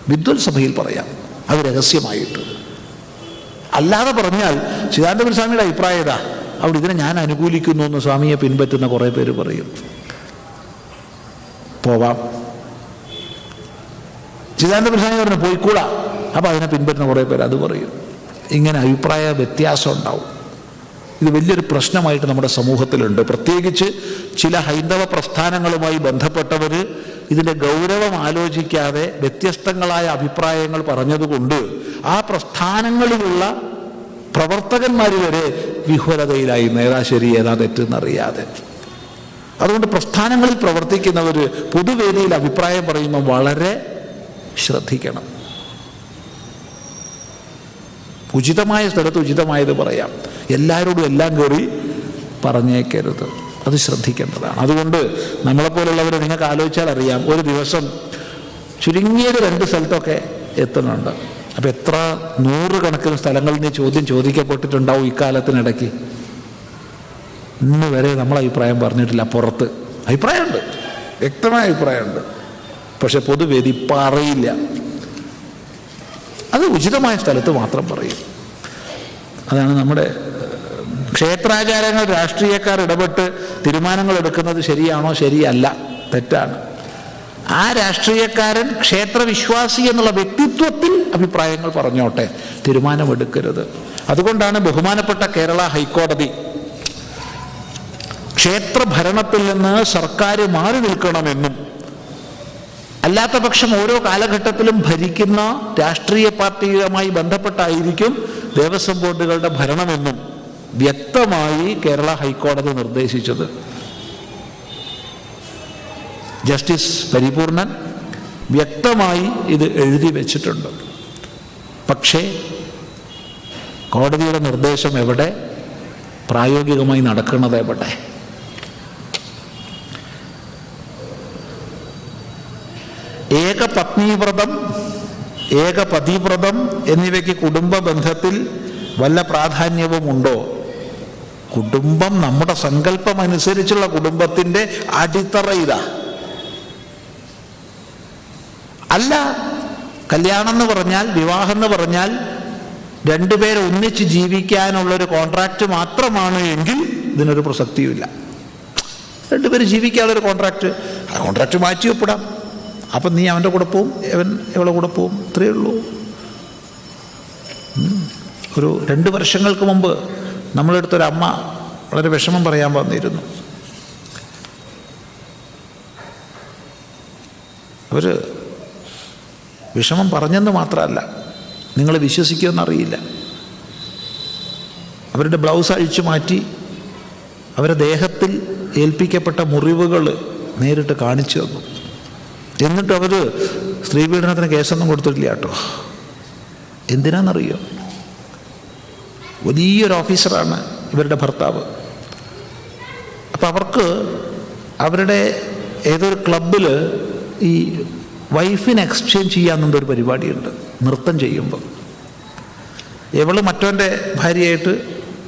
വിദ്വൽ സഭയിൽ പറയാം, അത് രഹസ്യമായിട്ട്. അല്ലാതെ പറഞ്ഞാൽ ചിദാനന്ദപുരി സ്വാമിയുടെ അഭിപ്രായം ഇതാ, അവിടെ ഇതിനെ ഞാൻ അനുകൂലിക്കുന്നു എന്ന് സ്വാമിയെ പിൻപറ്റുന്ന കുറേ പേര് പറയും. പോവാം. ചിദാനന്ദപുരി സ്വാമി പറഞ്ഞു പോയിക്കൂടാ, അപ്പം അതിനെ പിൻപറ്റുന്ന കുറേ പേര് അത് പറയും. ഇങ്ങനെ അഭിപ്രായ വ്യത്യാസം ഉണ്ടാവും. ഇത് വലിയൊരു പ്രശ്നമായിട്ട് നമ്മുടെ സമൂഹത്തിലുണ്ട്. പ്രത്യേകിച്ച് ചില ഹൈന്ദവ പ്രസ്ഥാനങ്ങളുമായി ബന്ധപ്പെട്ടവർ ഇതിൻ്റെ ഗൗരവം ആലോചിക്കാതെ വ്യത്യസ്തങ്ങളായ അഭിപ്രായങ്ങൾ പറഞ്ഞതുകൊണ്ട് ആ പ്രസ്ഥാനങ്ങളിലുള്ള പ്രവർത്തകന്മാർ വരെ വിഹ്വലതയിലായി, ഏതാ ശരി ഏതാ തെറ്റെന്നറിയാതെ. അതുകൊണ്ട് പ്രസ്ഥാനങ്ങളിൽ പ്രവർത്തിക്കുന്നവർ പൊതുവേദിയിൽ അഭിപ്രായം പറയുമ്പോൾ വളരെ ശ്രദ്ധിക്കണം. ഉചിതമായ സ്ഥലത്ത് ഉചിതമായത് പറയാം, എല്ലാവരോടും എല്ലാം കയറി പറഞ്ഞേക്കരുത്. അത് ശ്രദ്ധിക്കേണ്ടതാണ്. അതുകൊണ്ട് നമ്മളെപ്പോലുള്ളവർ നിങ്ങൾക്ക് ആലോചിച്ചാൽ അറിയാം, ഒരു ദിവസം ചുരുങ്ങിയത് 2 സ്ഥലത്തൊക്കെ എത്തുന്നുണ്ട്. അപ്പം എത്ര 100 കണക്കിന് സ്ഥലങ്ങളിൽ നിന്ന് ചോദ്യം ചോദിക്കപ്പെട്ടിട്ടുണ്ടാവും ഇക്കാലത്തിനിടയ്ക്ക്. ഇന്ന് വരെ നമ്മൾ അഭിപ്രായം പറഞ്ഞിട്ടില്ല. പുറത്ത് അഭിപ്രായമുണ്ട്, വ്യക്തമായ അഭിപ്രായമുണ്ട്, പക്ഷെ പൊതുവേദി പറയില്ല. അത് ഉചിതമായ സ്ഥലത്ത് മാത്രം പറയും. അതാണ് നമ്മുടെ ക്ഷേത്രാചാരങ്ങൾ രാഷ്ട്രീയക്കാർ ഇടപെട്ട് തീരുമാനങ്ങൾ എടുക്കുന്നത് ശരിയാണോ? ശരിയല്ല, തെറ്റാണ്. ആ രാഷ്ട്രീയക്കാരൻ ക്ഷേത്രവിശ്വാസി എന്നുള്ള വ്യക്തിത്വത്തിൽ അഭിപ്രായങ്ങൾ പറഞ്ഞോട്ടെ, തീരുമാനമെടുക്കരുത്. അതുകൊണ്ടാണ് ബഹുമാനപ്പെട്ട കേരള ഹൈക്കോടതി ക്ഷേത്ര ഭരണത്തിൽ നിന്ന് സർക്കാർ മാറി നിൽക്കണമെന്നും അല്ലാത്ത പക്ഷം ഓരോ കാലഘട്ടത്തിലും ഭരിക്കുന്ന രാഷ്ട്രീയ പാർട്ടിയുമായി ബന്ധപ്പെട്ടായിരിക്കും ദേവസ്വം ബോർഡുകളുടെ ഭരണമെന്നും വ്യക്തമായി കേരള ഹൈക്കോടതി നിർദ്ദേശിച്ചത്. ജസ്റ്റിസ് പരിപൂർണൻ വ്യക്തമായി ഇത് എഴുതി വെച്ചിട്ടുണ്ട്. പക്ഷേ കോടതിയുടെ നിർദ്ദേശം എവിടെ? പ്രായോഗികമായി നടക്കുന്നത് എവിടെ? ഏകപത്നീവ്രതം, ഏകപതിവ്രതം എന്നിവയ്ക്ക് കുടുംബ ബന്ധത്തിൽ വല്ല പ്രാധാന്യവുമുണ്ടോ? കുടുംബം നമ്മുടെ സങ്കല്പം അനുസരിച്ചുള്ള കുടുംബത്തിൻ്റെ അടിത്തറ ഇതാ. അല്ല, കല്യാണം എന്ന് പറഞ്ഞാൽ, വിവാഹം എന്ന് പറഞ്ഞാൽ രണ്ടുപേർ ഒന്നിച്ച് ജീവിക്കാനുള്ളൊരു കോൺട്രാക്റ്റ് മാത്രമാണ് എങ്കിൽ ഇതിനൊരു പ്രസക്തിയുമില്ല. രണ്ടുപേർ ജീവിക്കാനുള്ളൊരു കോൺട്രാക്റ്റ്, ആ കോൺട്രാക്റ്റ് മാറ്റി ഒപ്പിടാം. അപ്പം നീ അവൻ്റെ കൂടെ പോവും, അവൻ എവളെ കൂടെ പോവും, ഇത്രയേ ഉള്ളൂ. ഒരു 2 വർഷങ്ങൾക്ക് മുമ്പ് നമ്മളെടുത്തൊരമ്മ വളരെ വിഷമം പറയാൻ വന്നിരുന്നു. അവർ വിഷമം പറഞ്ഞെന്ന് മാത്രമല്ല, നിങ്ങൾ വിശ്വസിക്കുമെന്നറിയില്ല, അവരുടെ ബ്ലൗസ് അഴിച്ചു മാറ്റി അവരുടെ ദേഹത്തിൽ ഏൽപ്പിക്കപ്പെട്ട മുറിവുകൾ നേരിട്ട് കാണിച്ചു തന്നു. എന്നിട്ട് അവർ സ്ത്രീപീഡനത്തിന് കേസൊന്നും കൊടുത്തിട്ടില്ല കേട്ടോ. എന്തിനാണെന്നറിയോ? വലിയൊരു ഓഫീസറാണ് ഇവരുടെ ഭർത്താവ്. അപ്പം അവർക്ക് അവരുടെ ഏതൊരു ക്ലബിൽ ഈ വൈഫിനെ എക്സ്ചേഞ്ച് ചെയ്യാമെന്നൊരു പരിപാടിയുണ്ട്. നൃത്തം ചെയ്യുമ്പോൾ ഇവള് മറ്റവൻ്റെ ഭാര്യയായിട്ട്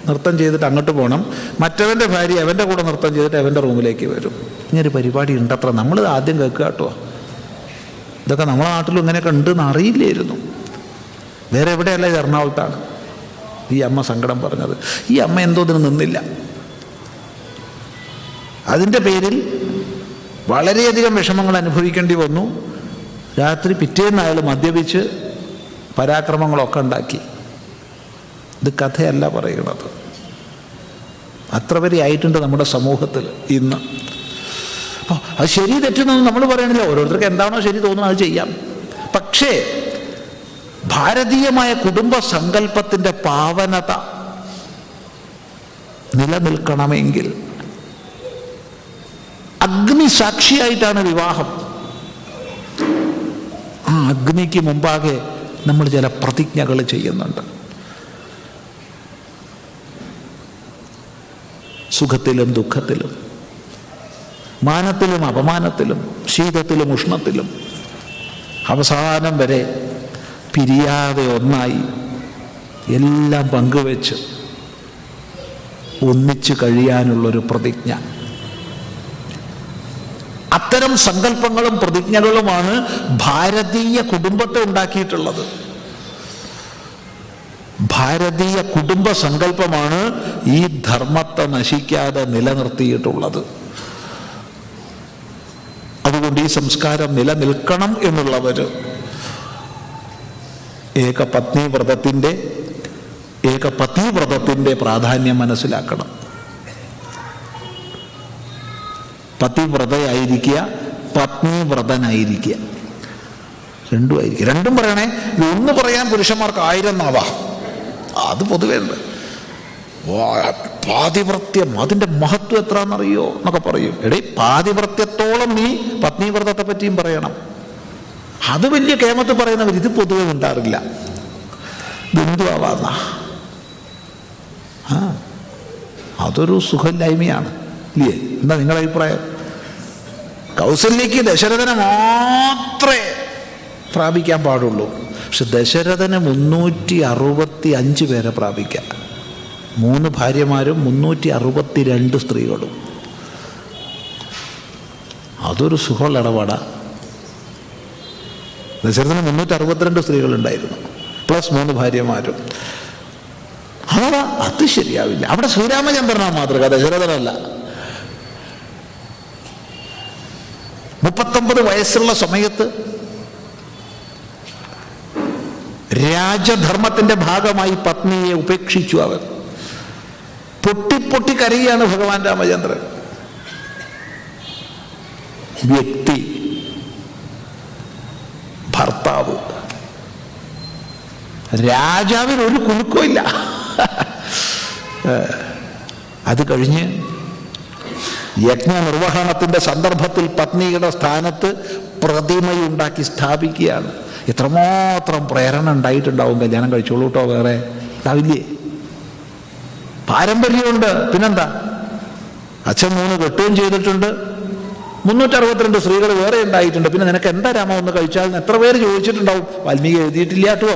നൃത്തം ചെയ്തിട്ട് അങ്ങോട്ട് പോകണം, മറ്റവൻ്റെ ഭാര്യ അവൻ്റെ കൂടെ നൃത്തം ചെയ്തിട്ട് അവൻ്റെ റൂമിലേക്ക് വരും. ഇങ്ങനൊരു പരിപാടി ഉണ്ട് അത്ര. നമ്മൾ ആദ്യം കേൾക്കുക കേട്ടോ. ഇതൊക്കെ നമ്മളെ നാട്ടിലും ഇങ്ങനെയൊക്കെ ഉണ്ടെന്ന് അറിയില്ലായിരുന്നു. വേറെ എവിടെയല്ല, ഇത് എറണാകുളത്താണ് ഈ അമ്മ സങ്കടം പറഞ്ഞത്. ഈ അമ്മ എന്തോ ഇതിന് നിന്നില്ല. അതിൻ്റെ പേരിൽ വളരെയധികം വിഷമങ്ങൾ അനുഭവിക്കേണ്ടി വന്നു. രാത്രി പിറ്റേന്ന് അയാൾ മദ്യപിച്ച് പരാക്രമങ്ങളൊക്കെ ഉണ്ടാക്കി. ഇത് കഥയല്ല പറയുന്നത്. അത്ര വരെ ആയിട്ടുണ്ട് നമ്മുടെ സമൂഹത്തിൽ ഇന്ന്. അപ്പോൾ അത് ശരി തെറ്റെന്നൊന്നും നമ്മൾ പറയണില്ല. ഓരോരുത്തർക്ക് എന്താണോ ശരി തോന്നുന്നത് അത് ചെയ്യാം. പക്ഷേ ഭാരതീയമായ കുടുംബ സങ്കല്പത്തിൻ്റെ പാവനത നിലനിൽക്കണമെങ്കിൽ അഗ്നി സാക്ഷിയായിട്ടാണ് വിവാഹം. ആ അഗ്നിക്ക് മുമ്പാകെ നമ്മൾ ചില പ്രതിജ്ഞകൾ ചെയ്യുന്നുണ്ട്. സുഖത്തിലും ദുഃഖത്തിലും, മാനത്തിലും അപമാനത്തിലും, ശീതത്തിലും ഉഷ്ണത്തിലും അവസാനം വരെ പിരിയാതെ ഒന്നായി എല്ലാം പങ്കുവെച്ച് ഒന്നിച്ച് കഴിയാനുള്ളൊരു പ്രതിജ്ഞ. അത്തരം സങ്കല്പങ്ങളും പ്രതിജ്ഞകളുമാണ് ഭാരതീയ കുടുംബത്തെ ഉണ്ടാക്കിയിട്ടുള്ളത്. ഭാരതീയ കുടുംബ സങ്കല്പമാണ് ഈ ധർമ്മത്തെ നശിക്കാതെ നിലനിർത്തിയിട്ടുള്ളത്. അതുകൊണ്ട് ഈ സംസ്കാരം നിലനിൽക്കണം എന്നുള്ളവർ ഏകപത്നീവ്രതത്തിൻ്റെ പ്രാധാന്യം മനസ്സിലാക്കണം. പതിവ്രതയായിരിക്കുക, പത്നീവ്രതനായിരിക്കുക, രണ്ടും ആയിരിക്കുക. രണ്ടും പറയണേ. ഒന്ന് പറയാൻ പുരുഷന്മാർക്ക് 1000 നാവാ, അത് പൊതുവേ ഉണ്ട്. പാതിവ്രത്യം, അതിൻ്റെ മഹത്വം എത്രയെന്നറിയോ എന്നൊക്കെ പറയും. എടേ, പാതിവ്രത്യത്തോളം നീ പത്നീവ്രതത്തെ പറ്റിയും പറയണം. അത് വലിയ കേമത്ത് പറയുന്നവർ ഇത് പൊതുവെ ഉണ്ടാറില്ല. ബന്ധുവാവാന്ന അതൊരു സുഖമില്ലായ്മയാണ് ഇല്ലേ? എന്താ നിങ്ങളുടെ അഭിപ്രായം? കൗസല്യക്ക് ദശരഥനെ മാത്രമേ പ്രാപിക്കാൻ പാടുള്ളൂ. പക്ഷെ ദശരഥന് 365 പേരെ പ്രാപിക്കാം. 3 ഭാര്യമാരും 362 സ്ത്രീകളും. അതൊരു സുഖമുള്ള ഇടപാടാ. ദശരഥന് 362 സ്ത്രീകളുണ്ടായിരുന്നു, പ്ലസ് 3 ഭാര്യമാരും. ആ അഥവാ അത് ശരിയാവില്ല. അവിടെ ശ്രീരാമചന്ദ്രനാണ് മാതൃക, ദശരഥനല്ല. 39 വയസ്സുള്ള സമയത്ത് രാജധർമ്മത്തിന്റെ ഭാഗമായി പത്നിയെ ഉപേക്ഷിച്ചു. അവൻ പൊട്ടി കരയാണ് ഭഗവാൻ രാമചന്ദ്രൻ. വ്യക്തി, ഭർത്താവ്, രാജാവിന് ഒരു കുലുക്കവും ഇല്ല. അത് കഴിഞ്ഞ് യജ്ഞനിർവഹണത്തിന്റെ സന്ദർഭത്തിൽ പത്നിയുടെ സ്ഥാനത്ത് പ്രതിമയുണ്ടാക്കി സ്ഥാപിക്കുകയാണ്. എത്രമാത്രം പ്രേരണ ഉണ്ടായിട്ടുണ്ടാവും. കല്യാണം കഴിച്ചോളൂ കേട്ടോ, വേറെ ഉണ്ടാവില്ലേ? പാരമ്പര്യമുണ്ട്. പിന്നെന്താ, അച്ഛൻ 3 കെട്ടുകയും ചെയ്തിട്ടുണ്ട്, 362 സ്ത്രീകൾ വേറെ ഉണ്ടായിട്ടുണ്ട്. പിന്നെ നിനക്ക് എന്താ രാമ ഒന്ന് കഴിച്ചാൽ എത്ര പേര് ചോദിച്ചിട്ടുണ്ടാവും. വാൽമീകി എഴുതിയിട്ടില്ല കേട്ടോ,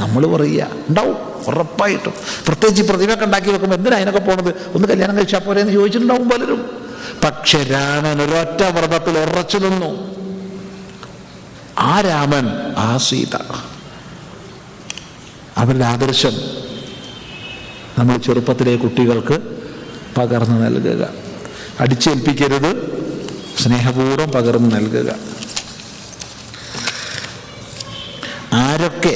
നമ്മൾ പറയുക ഉണ്ടാവും ഉറപ്പായിട്ടും. പ്രത്യേകിച്ച് പ്രതിമയൊക്കെ ഉണ്ടാക്കി വെക്കുമ്പോൾ എന്തിനാ അതിനൊക്കെ പോണത്, ഒന്ന് കല്യാണം കഴിച്ചാൽ പോരെ എന്ന് ചോദിച്ചിട്ടുണ്ടാവും പലരും. പക്ഷെ രാമൻ ഒരൊറ്റ വ്രതത്തിൽ ഉറച്ചു നിന്നു. ആ രാമൻ, ആ സീത, അവരുടെ ആദർശം നമ്മൾ ചെറുപ്പത്തിലെ കുട്ടികൾക്ക് പകർന്നു നൽകുക. അടിച്ചേൽപ്പിക്കരുത്, സ്നേഹപൂർവ്വം പകർന്നു നൽകുക. ആരൊക്കെ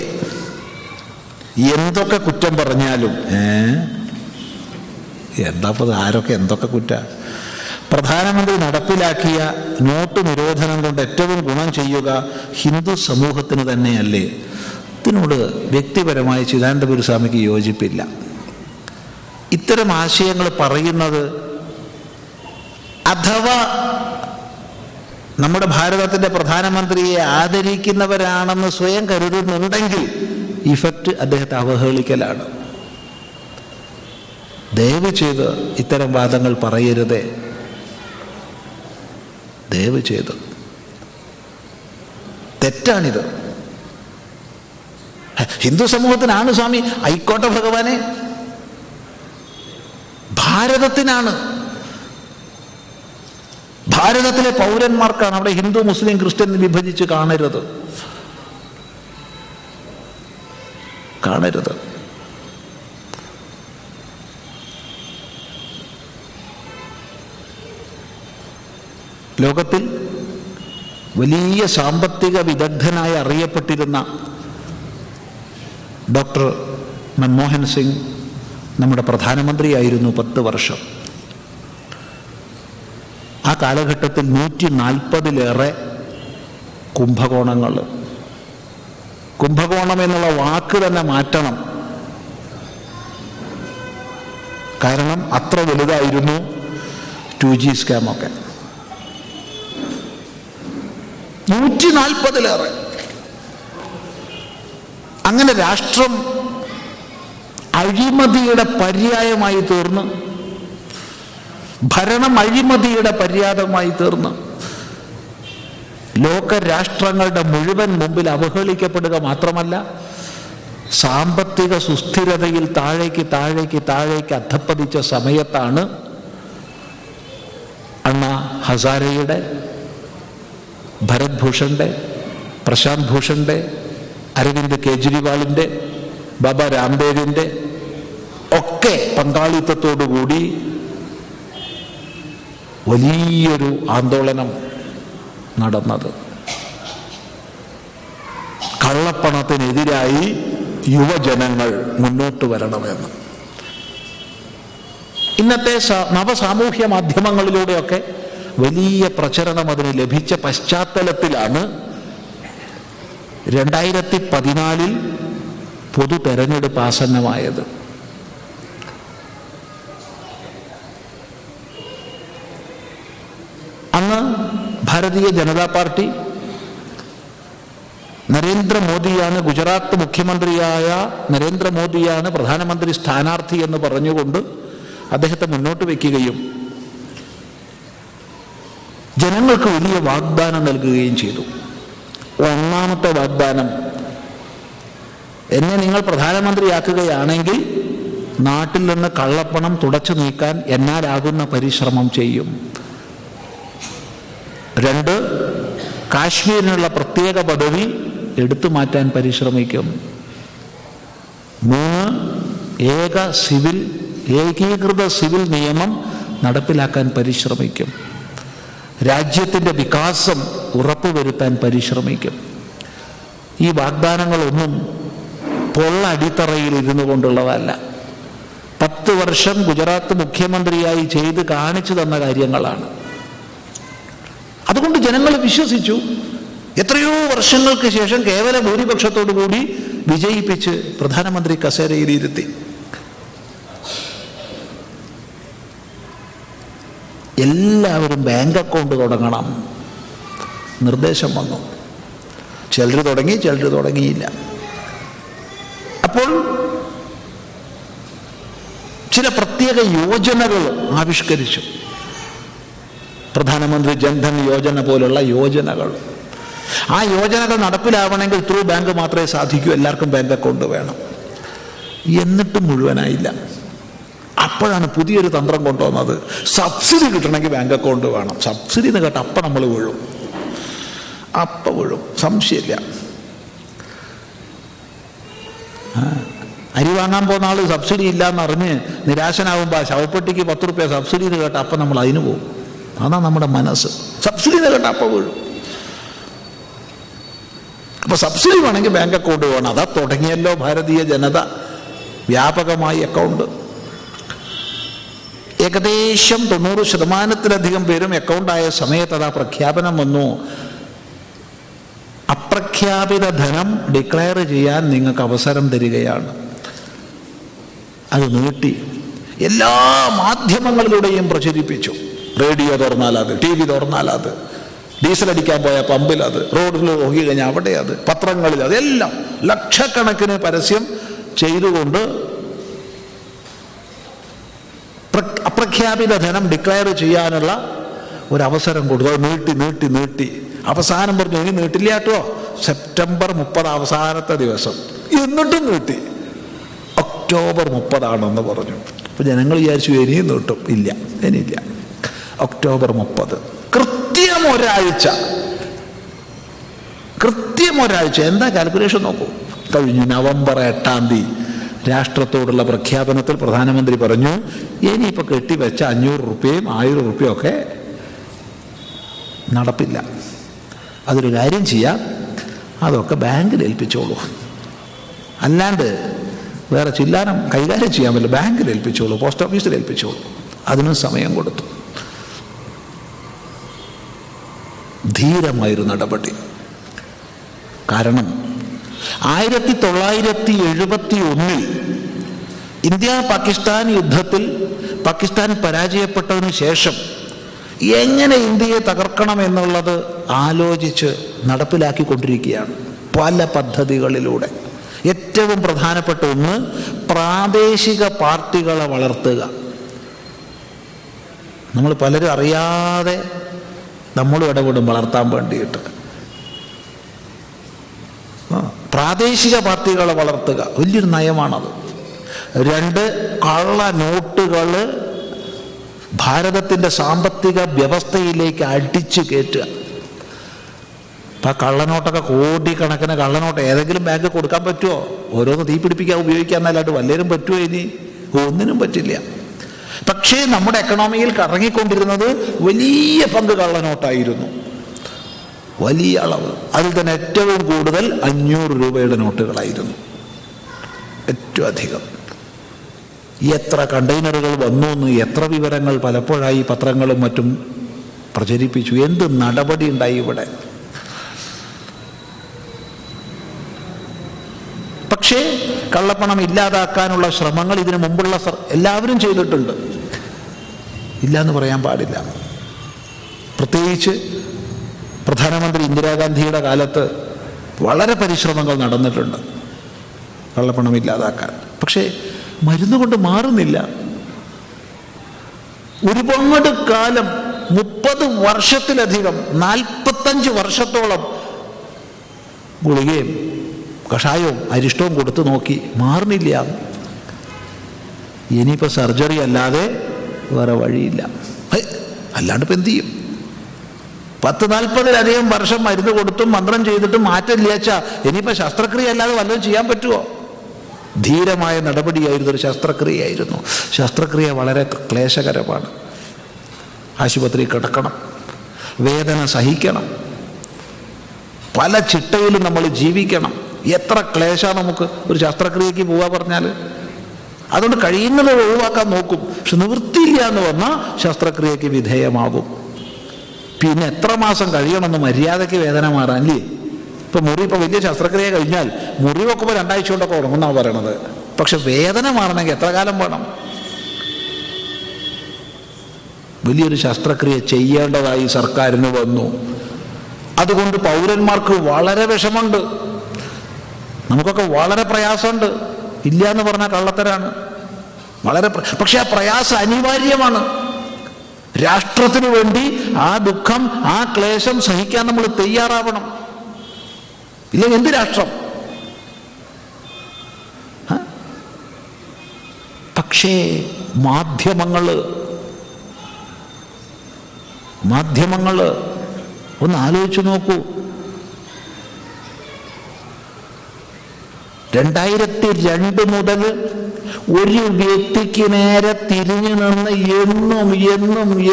എന്തൊക്കെ കുറ്റം പറഞ്ഞാലും എന്താപ്പത്, ആരൊക്കെ എന്തൊക്കെ കുറ്റ. പ്രധാനമന്ത്രി നടപ്പിലാക്കിയ നോട്ട് നിരോധനം കൊണ്ട് ഏറ്റവും ഗുണം ചെയ്യുക ഹിന്ദു സമൂഹത്തിന് തന്നെയല്ലേ? ഇതിനോട് വ്യക്തിപരമായി ചിദാനന്ദപുരി സ്വാമിക്ക് യോജിപ്പില്ല. ഇത്തരം ആശയങ്ങൾ പറയുന്നത് അഥവാ നമ്മുടെ ഭാരതത്തിൻ്റെ പ്രധാനമന്ത്രിയെ ആദരിക്കുന്നവരാണെന്ന് സ്വയം കരുതുന്നുണ്ടെങ്കിൽ ഇഫക്റ്റ് അദ്ദേഹത്തെ അവഹേളിക്കലാണ്. ദയവ് ചെയ്ത് ഇത്തരം വാദങ്ങൾ പറയരുതേ, ദയവ് ചെയ്ത്. തെറ്റാണിത്. ഹിന്ദു സമൂഹത്തിനാണ് സ്വാമി, ആയിക്കോട്ടെ ഭഗവാനെ, ഭാരതത്തിനാണ്, ഭാരതത്തിലെ പൗരന്മാർക്കാണ്. അവിടെ ഹിന്ദു മുസ്ലിം ക്രിസ്ത്യൻ വിഭജിച്ച് കാണരുത്. ലോകത്തിൽ വലിയ സാമ്പത്തിക വിദഗ്ധനായി അറിയപ്പെട്ടിരുന്ന ഡോക്ടർ മൻമോഹൻ സിംഗ് നമ്മുടെ പ്രധാനമന്ത്രിയായിരുന്നു 10 വർഷം. ആ കാലഘട്ടത്തിൽ 140-ലേറെ കുംഭകോണങ്ങൾ. കുംഭകോണം എന്നുള്ള വാക്ക് തന്നെ മാറ്റണം, കാരണം അത്ര വലുതായിരുന്നു 2G സ്കാമൊക്കെ. 140-ലേറെ. അങ്ങനെ രാഷ്ട്രം അഴിമതിയുടെ പര്യായമായി തീർന്ന്, ഭരണം അഴിമതിയുടെ പര്യായമായി തീർന്ന് ലോകരാഷ്ട്രങ്ങളുടെ മുഴുവൻ മുമ്പിൽ അവഹേളിക്കപ്പെടുക മാത്രമല്ല, സാമ്പത്തിക സുസ്ഥിരതയിൽ താഴേക്ക് അധപ്പതിച്ച സമയത്താണ് അണ്ണാ ഹസാരെയുടെ, ഭരത് ഭൂഷന്റെ, പ്രശാന്ത് ഭൂഷന്റെ, അരവിന്ദ് കെജ്രിവാളിൻ്റെ, ബാബ രാംദേവിൻ്റെ ഒക്കെ പങ്കാളിത്തത്തോടുകൂടി വലിയൊരു ആന്തോളനം നടന്നത്. കള്ളപ്പണത്തിനെതിരായി യുവജനങ്ങൾ മുന്നോട്ട് വരണമെന്ന്. ഇന്നത്തെ നവസാമൂഹ്യ മാധ്യമങ്ങളിലൂടെയൊക്കെ വലിയ പ്രചരണം അതിന് ലഭിച്ച പശ്ചാത്തലത്തിലാണ് 2014 പൊതു തെരഞ്ഞെടുപ്പ് ആസന്നമായത്. അന്ന് ഭാരതീയ ജനതാ പാർട്ടി നരേന്ദ്രമോദിയാണ്, ഗുജറാത്ത് മുഖ്യമന്ത്രിയായ നരേന്ദ്രമോദിയാണ് പ്രധാനമന്ത്രി സ്ഥാനാർത്ഥി എന്ന് പറഞ്ഞുകൊണ്ട് അദ്ദേഹത്തെ മുന്നോട്ട് വയ്ക്കുകയും ജനങ്ങൾക്ക് വലിയ വാഗ്ദാനം നൽകുകയും ചെയ്തു. ഒന്നാമത്തെ വാഗ്ദാനം, എന്നെ നിങ്ങൾ പ്രധാനമന്ത്രിയാക്കുകയാണെങ്കിൽ നാട്ടിൽ നിന്ന് കള്ളപ്പണം തുടച്ചു നീക്കാൻ എന്നാലാകുന്ന പരിശ്രമം ചെയ്യും. 2, കാശ്മീരിനുള്ള പ്രത്യേക പദവി എടുത്തു മാറ്റാൻ പരിശ്രമിക്കും. 3, ഏകീകൃത സിവിൽ നിയമം നടപ്പിലാക്കാൻ പരിശ്രമിക്കും. രാജ്യത്തിൻ്റെ വികാസം ഉറപ്പുവരുത്താൻ പരിശ്രമിക്കും. ഈ വാഗ്ദാനങ്ങളൊന്നും പൊള്ളടിത്തറയിൽ ഇരുന്നു കൊണ്ടുള്ളതല്ല. 10 വർഷം ഗുജറാത്ത് മുഖ്യമന്ത്രിയായി ചെയ്ത് കാണിച്ചു തന്ന കാര്യങ്ങളാണ്. അതുകൊണ്ട് ജനങ്ങൾ വിശ്വസിച്ചു. എത്രയോ വർഷങ്ങൾക്ക് ശേഷം കേവല ഭൂരിപക്ഷത്തോടു കൂടി വിജയിപ്പിച്ച് പ്രധാനമന്ത്രി കസേരയിലിരുത്തി. എല്ലാവരും ബാങ്ക് അക്കൗണ്ട് തുടങ്ങണം നിർദ്ദേശം വന്നു. ചിലർ തുടങ്ങി, ചിലർ തുടങ്ങിയില്ല. അപ്പോൾ ചില പ്രത്യേക യോജനകൾ ആവിഷ്കരിച്ചു. പ്രധാനമന്ത്രി ജൻധൻ യോജന പോലുള്ള യോജനകൾ. ആ യോജനകൾ നടപ്പിലാവണമെങ്കിൽ ത്രൂ ബാങ്ക് മാത്രമേ സാധിക്കൂ. എല്ലാവർക്കും ബാങ്ക് അക്കൗണ്ട് വേണം. എന്നിട്ടും മുഴുവനായില്ല. അപ്പോഴാണ് പുതിയൊരു തന്ത്രം കൊണ്ടുവന്നത്. സബ്സിഡി കിട്ടണമെങ്കിൽ ബാങ്ക് അക്കൗണ്ട് വേണം. സബ്സിഡി എന്ന് കേട്ട അപ്പം നമ്മൾ വീഴും. അപ്പം വീഴും, സംശയമില്ല. അരി വാങ്ങാൻ പോകുന്ന ആൾ സബ്സിഡി ഇല്ലയെന്നറിഞ്ഞ് നിരാശനാവുമ്പോൾ ശവപ്പെട്ടിക്ക് 10 രൂപ സബ്സിഡി എന്ന് കേട്ട അപ്പം നമ്മൾ അതിന് പോകും. അതാണ് നമ്മുടെ മനസ്സ്. സബ്സിഡി എന്ന് കേട്ട അപ്പം വീഴും. അപ്പോൾ സബ്സിഡി വേണമെങ്കിൽ ബാങ്ക് അക്കൗണ്ട് വേണം. അതാ തുടങ്ങിയല്ലോ ഭാരതീയ ജനത വ്യാപകമായി അക്കൗണ്ട്. ഏകദേശം 90% പേരും അക്കൗണ്ടായ സമയത്ത് അതാ പ്രഖ്യാപനം വന്നു. അപ്രഖ്യാപിത ധനം ഡിക്ലെയർ ചെയ്യാൻ നിങ്ങൾക്ക് അവസരം തരികയാണ്. അത് നീട്ടി എല്ലാ മാധ്യമങ്ങളിലൂടെയും പ്രചരിപ്പിച്ചു. റേഡിയോ തുറന്നാൽ അത്, TV തുറന്നാൽ അത്, ഡീസൽ അടിക്കാൻ പോയ പമ്പിൽ അത്, റോഡിൽ നോക്കി കഴിഞ്ഞാൽ അവിടെ അത്, പത്രങ്ങളിൽ അതെല്ലാം ലക്ഷക്കണക്കിന് പരസ്യം ചെയ്തുകൊണ്ട് അപ്രഖ്യാപിത ധനം ഡിക്ലെയർ ചെയ്യാനുള്ള ഒരവസരം കൊടുത്തു. അത് നീട്ടി അവസാനം പറഞ്ഞു ഇനി നീട്ടില്ല കേട്ടോ, സെപ്റ്റംബർ 30 അവസാനത്തെ ദിവസം. എന്നിട്ടും നീട്ടി. ഒക്ടോബർ 30 പറഞ്ഞു. അപ്പോൾ ജനങ്ങൾ വിചാരിച്ചു ഇനിയും നീട്ടും. ഇല്ല, ഇനിയില്ല. ഒക്ടോബർ 30, കൃത്യം ഒരാഴ്ച. എന്താ കാൽക്കുലേഷൻ നോക്കൂ. കഴിഞ്ഞു. നവംബർ 8 രാഷ്ട്രത്തോടുള്ള പ്രഖ്യാപനത്തിൽ പ്രധാനമന്ത്രി പറഞ്ഞു ഇനിയിപ്പോൾ കെട്ടിവെച്ച 500 രൂപയും 1000 രൂപയും ഒക്കെ നടപ്പില്ല. അതൊരു കാര്യം ചെയ്യാം, അതൊക്കെ ബാങ്കിൽ ഏൽപ്പിച്ചോളൂ. അല്ലാണ്ട് വേറെ ചില്ലാനം കൈകാര്യം ചെയ്യാൻ പറ്റില്ല. ബാങ്കിൽ ഏൽപ്പിച്ചോളൂ, പോസ്റ്റ് ഓഫീസിൽ ഏൽപ്പിച്ചോളൂ. അതിനും സമയം കൊടുത്തു. ധീരമായൊരു നടപടി. കാരണം 1971 ഇന്ത്യ പാകിസ്ഥാൻ യുദ്ധത്തിൽ പാകിസ്ഥാൻ പരാജയപ്പെട്ടതിന് ശേഷം എങ്ങനെ ഇന്ത്യയെ തകർക്കണം എന്നുള്ളത് ആലോചിച്ച് നടപ്പിലാക്കിക്കൊണ്ടിരിക്കുകയാണ് പല പദ്ധതികളിലൂടെ. ഏറ്റവും പ്രധാനപ്പെട്ട ഒന്ന് പ്രാദേശിക പാർട്ടികളെ വളർത്തുക. നമ്മൾ പലരും അറിയാതെ നമ്മളും ഇടപെടും വളർത്താൻ വേണ്ടിയിട്ട്. പ്രാദേശിക പാർട്ടികളെ വളർത്തുക വലിയൊരു നയമാണത്. 2, കള്ള നോട്ടുകൾ ഭാരതത്തിൻ്റെ സാമ്പത്തിക വ്യവസ്ഥയിലേക്ക് അടിച്ചു കയറ്റുക. അപ്പം ആ കള്ളനോട്ടൊക്കെ കോടിക്കണക്കിന് കള്ളനോട്ട് ഏതെങ്കിലും ബാങ്ക് കൊടുക്കാൻ പറ്റുമോ? ഓരോന്ന് തീ പിടിപ്പിക്കാൻ ഉപയോഗിക്കാന്നല്ലാണ്ട് വല്ലവരും പറ്റുമോ? ഇനി ഒന്നിനും പറ്റില്ല. പക്ഷേ നമ്മുടെ എക്കണോമിയിൽ കറങ്ങിക്കൊണ്ടിരുന്നത് വലിയ പങ്ക് കള്ളനോട്ടായിരുന്നു, വലിയ അളവ്. അതിൽ തന്നെ ഏറ്റവും കൂടുതൽ 500 രൂപയുടെ നോട്ടുകളായിരുന്നു, ഏറ്റവും അധികം. എത്ര കണ്ടെയ്നറുകൾ വന്നു എന്ന് എത്ര വിവരങ്ങൾ പലപ്പോഴായി പത്രങ്ങളും മറ്റും പ്രചരിപ്പിച്ചു. എന്ത് നടപടി ഉണ്ടായി ഇവിടെ. പക്ഷേ കള്ളപ്പണം ഇല്ലാതാക്കാനുള്ള ശ്രമങ്ങൾ ഇതിനു മുമ്പുള്ള എല്ലാവരും ചെയ്തിട്ടുണ്ട്, ഇല്ല എന്ന് പറയാൻ പാടില്ല. പ്രത്യേകിച്ച് പ്രധാനമന്ത്രി ഇന്ദിരാഗാന്ധിയുടെ കാലത്ത് വളരെ പരിശ്രമങ്ങൾ നടന്നിട്ടുണ്ട് കള്ളപ്പണം ഇല്ലാതാക്കാൻ. പക്ഷേ മരുന്ന് കൊണ്ട് മാറുന്നില്ല. ഒരുപാട് കാലം 30 വർഷത്തിലധികം 45 വർഷത്തോളം ഗുളികയും കഷായവും അരിഷ്ടവും കൊടുത്തു നോക്കി, മാറുന്നില്ല. ഇനിയിപ്പോൾ സർജറി അല്ലാതെ വേറെ വഴിയില്ല. അല്ലാണ്ട് ഇപ്പം എന്ത് ചെയ്യും? 10-40 വർഷം മരുന്ന് കൊടുത്തും മന്ത്രം ചെയ്തിട്ടും മാറ്റമില്ലാച്ചാ ഇനിയിപ്പോൾ ശസ്ത്രക്രിയ അല്ലാതെ വല്ലതും ചെയ്യാൻ പറ്റുമോ? ധീരമായ നടപടിയായിരുന്നു, ഒരു ശസ്ത്രക്രിയയായിരുന്നു. ശസ്ത്രക്രിയ വളരെ ക്ലേശകരമാണ്. ആശുപത്രി കിടക്കണം, വേദന സഹിക്കണം, പല ചിട്ടയിലും നമ്മൾ ജീവിക്കണം. എത്ര ക്ലേശമാണ് നമുക്ക് ഒരു ശസ്ത്രക്രിയക്ക് പോവാ പറഞ്ഞാൽ. അതുകൊണ്ട് കഴിയുന്നത് ഒഴിവാക്കാൻ നോക്കും. പക്ഷെ നിവൃത്തിയില്ല എന്ന് പറഞ്ഞാൽ ശസ്ത്രക്രിയക്ക് വിധേയമാകും. പിന്നെ എത്ര മാസം കഴിയണമെന്ന് മര്യാദയ്ക്ക് വേദന മാറാൻ അല്ലേ? ഇപ്പം വലിയ ശസ്ത്രക്രിയ കഴിഞ്ഞാൽ മുറി വെക്കുമ്പോൾ 2 ആഴ്ച കൊണ്ടൊക്കെ ഉണങ്ങുന്നാണ് പറയണത്. പക്ഷെ വേദന മാറണമെങ്കിൽ എത്ര കാലം വേണം? വലിയൊരു ശസ്ത്രക്രിയ ചെയ്യേണ്ടതായി സർക്കാരിന് വന്നു. അതുകൊണ്ട് പൗരന്മാർക്ക് വളരെ വിഷമമുണ്ട്, നമുക്കൊക്കെ വളരെ പ്രയാസമുണ്ട്. ഇല്ല എന്ന് പറഞ്ഞാൽ കള്ളത്തരാണ്. പക്ഷെ ആ പ്രയാസം അനിവാര്യമാണ്. രാഷ്ട്രത്തിന് വേണ്ടി ആ ദുഃഖം, ആ ക്ലേശം സഹിക്കാൻ നമ്മൾ തയ്യാറാവണം. ഇല്ലെങ്കിൽ എന്ത് രാഷ്ട്രം? പക്ഷേ മാധ്യമങ്ങൾ ഒന്ന് ആലോചിച്ചു നോക്കൂ. 2002 മുതൽ ഒരു വ്യക്തിക്ക് നേരെ തിരിഞ്ഞു നിന്ന്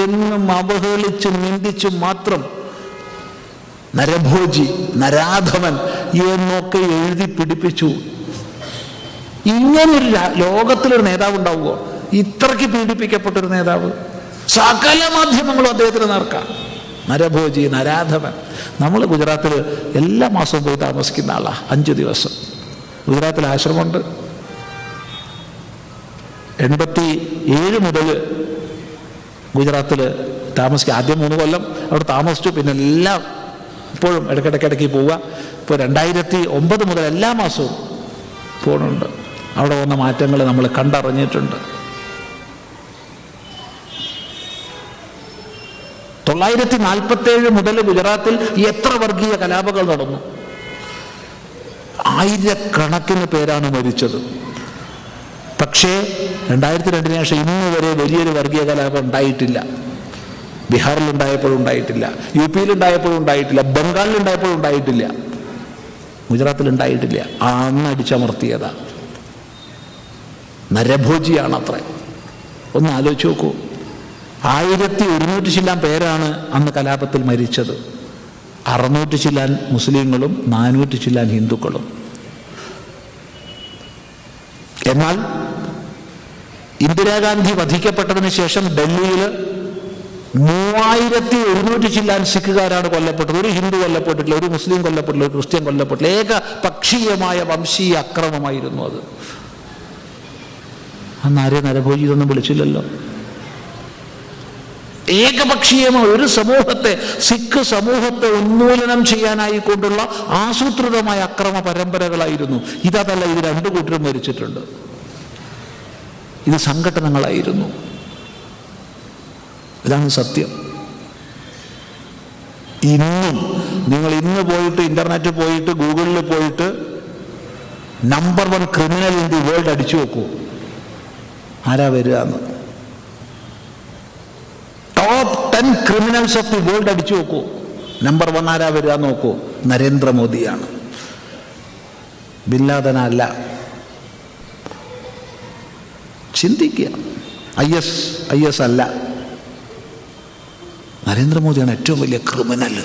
എന്നും അവഹേളിച്ചും നിന്ദിച്ചും മാത്രം നരഭോജി, നരാധമൻ എന്നൊക്കെ എഴുതി പിടിപ്പിച്ചു. ഇങ്ങനൊരു ലോകത്തിലൊരു നേതാവ് ഉണ്ടാവുമോ? ഇത്രയ്ക്ക് പീഡിപ്പിക്കപ്പെട്ടൊരു നേതാവ്? സകല മാധ്യമങ്ങളും അദ്ദേഹത്തിന് നേർക്കാം. നരഭോജി, നരാധമൻ. നമ്മൾ ഗുജറാത്തിൽ എല്ലാ മാസവും പോയി താമസിക്കുന്ന ആളാണ്. 5 ദിവസം ഗുജറാത്തിൽ ആശ്രമമുണ്ട്. 87 മുതൽ ഗുജറാത്തിൽ താമസിക്കുക. ആദ്യം 3 കൊല്ലം അവിടെ താമസിച്ചു. പിന്നെ എല്ലാം ഇപ്പോഴും ഇടയ്ക്കിടയ്ക്ക് പോവുക. ഇപ്പോൾ 2009 മുതൽ എല്ലാ മാസവും പോകുന്നുണ്ട്. അവിടെ വന്ന മാറ്റങ്ങൾ നമ്മൾ കണ്ടറിഞ്ഞിട്ടുണ്ട്. 947 മുതൽ ഗുജറാത്തിൽ എത്ര വർഗീയ കലാപങ്ങൾ നടന്നു? 1000കണക്കിന് പേരാണ് മരിച്ചത്. പക്ഷേ 2002 ശേഷം ഇന്ന് വരെ വലിയൊരു വർഗീയ കലാപം ഉണ്ടായിട്ടില്ല. ബീഹാറിലുണ്ടായപ്പോഴും ഉണ്ടായിട്ടില്ല, UP-യിലുണ്ടായപ്പോഴും ഉണ്ടായിട്ടില്ല, ബംഗാളിലുണ്ടായപ്പോഴും ഉണ്ടായിട്ടില്ല, ഗുജറാത്തിലുണ്ടായിട്ടില്ല. അന്ന് അടിച്ചമർത്തിയതാ. നരഭോജിയാണത്ര. ഒന്ന് ആലോചിച്ച് നോക്കൂ. 1100 ചില്ലാൻ പേരാണ് അന്ന് കലാപത്തിൽ മരിച്ചത്. 600 ചില്ലാൻ മുസ്ലിങ്ങളും 400 ചില്ലാൻ ഹിന്ദുക്കളും. എന്നാൽ ഇന്ദിരാഗാന്ധി വധിക്കപ്പെട്ടതിന് ശേഷം ഡൽഹിയിൽ 3100 ചില്ലാൻ സിഖുകാരാണ് കൊല്ലപ്പെട്ടത്. ഒരു ഹിന്ദു കൊല്ലപ്പെട്ടിട്ടില്ല, ഒരു മുസ്ലിം കൊല്ലപ്പെട്ടില്ല, ഒരു ക്രിസ്ത്യൻ കൊല്ലപ്പെട്ടില്ല. ഏകപക്ഷീയമായ വംശീയ അക്രമമായിരുന്നു അത്. അന്ന് ആരെ നരഭോജി ഇതൊന്നും വിളിച്ചില്ലല്ലോ. ഏകപക്ഷീയമായ ഒരു സമൂഹത്തെ, സിഖ് സമൂഹത്തെ ഉന്മൂലനം ചെയ്യാനായിക്കൊണ്ടുള്ള ആസൂത്രിതമായ അക്രമ പരമ്പരകളായിരുന്നു. ഇതല്ല, ഇത് 2 കൂട്ടരും മരിച്ചിട്ടുണ്ട്. ഇത് സംഘടനകളായിരുന്നു. ഇതാണ് സത്യം. ഇന്നും നിങ്ങൾ പോയിട്ട് ഇന്റർനെറ്റ് പോയിട്ട് ഗൂഗിളിൽ പോയിട്ട് number 1 criminal in the world അടിച്ചു നോക്കൂ. ആരാ വരിക എന്ന്? Top 10 criminals of the world അടിച്ചു നോക്കൂ. നമ്പർ 1 ആരാ വരിക നോക്കൂ. നരേന്ദ്രമോദിയാണ്. ബിൻ ലാദൻ അല്ല. ചിന്തിക്കുക. IS അല്ല. നരേന്ദ്രമോദിയാണ് ഏറ്റവും വലിയ ക്രിമിനൽ.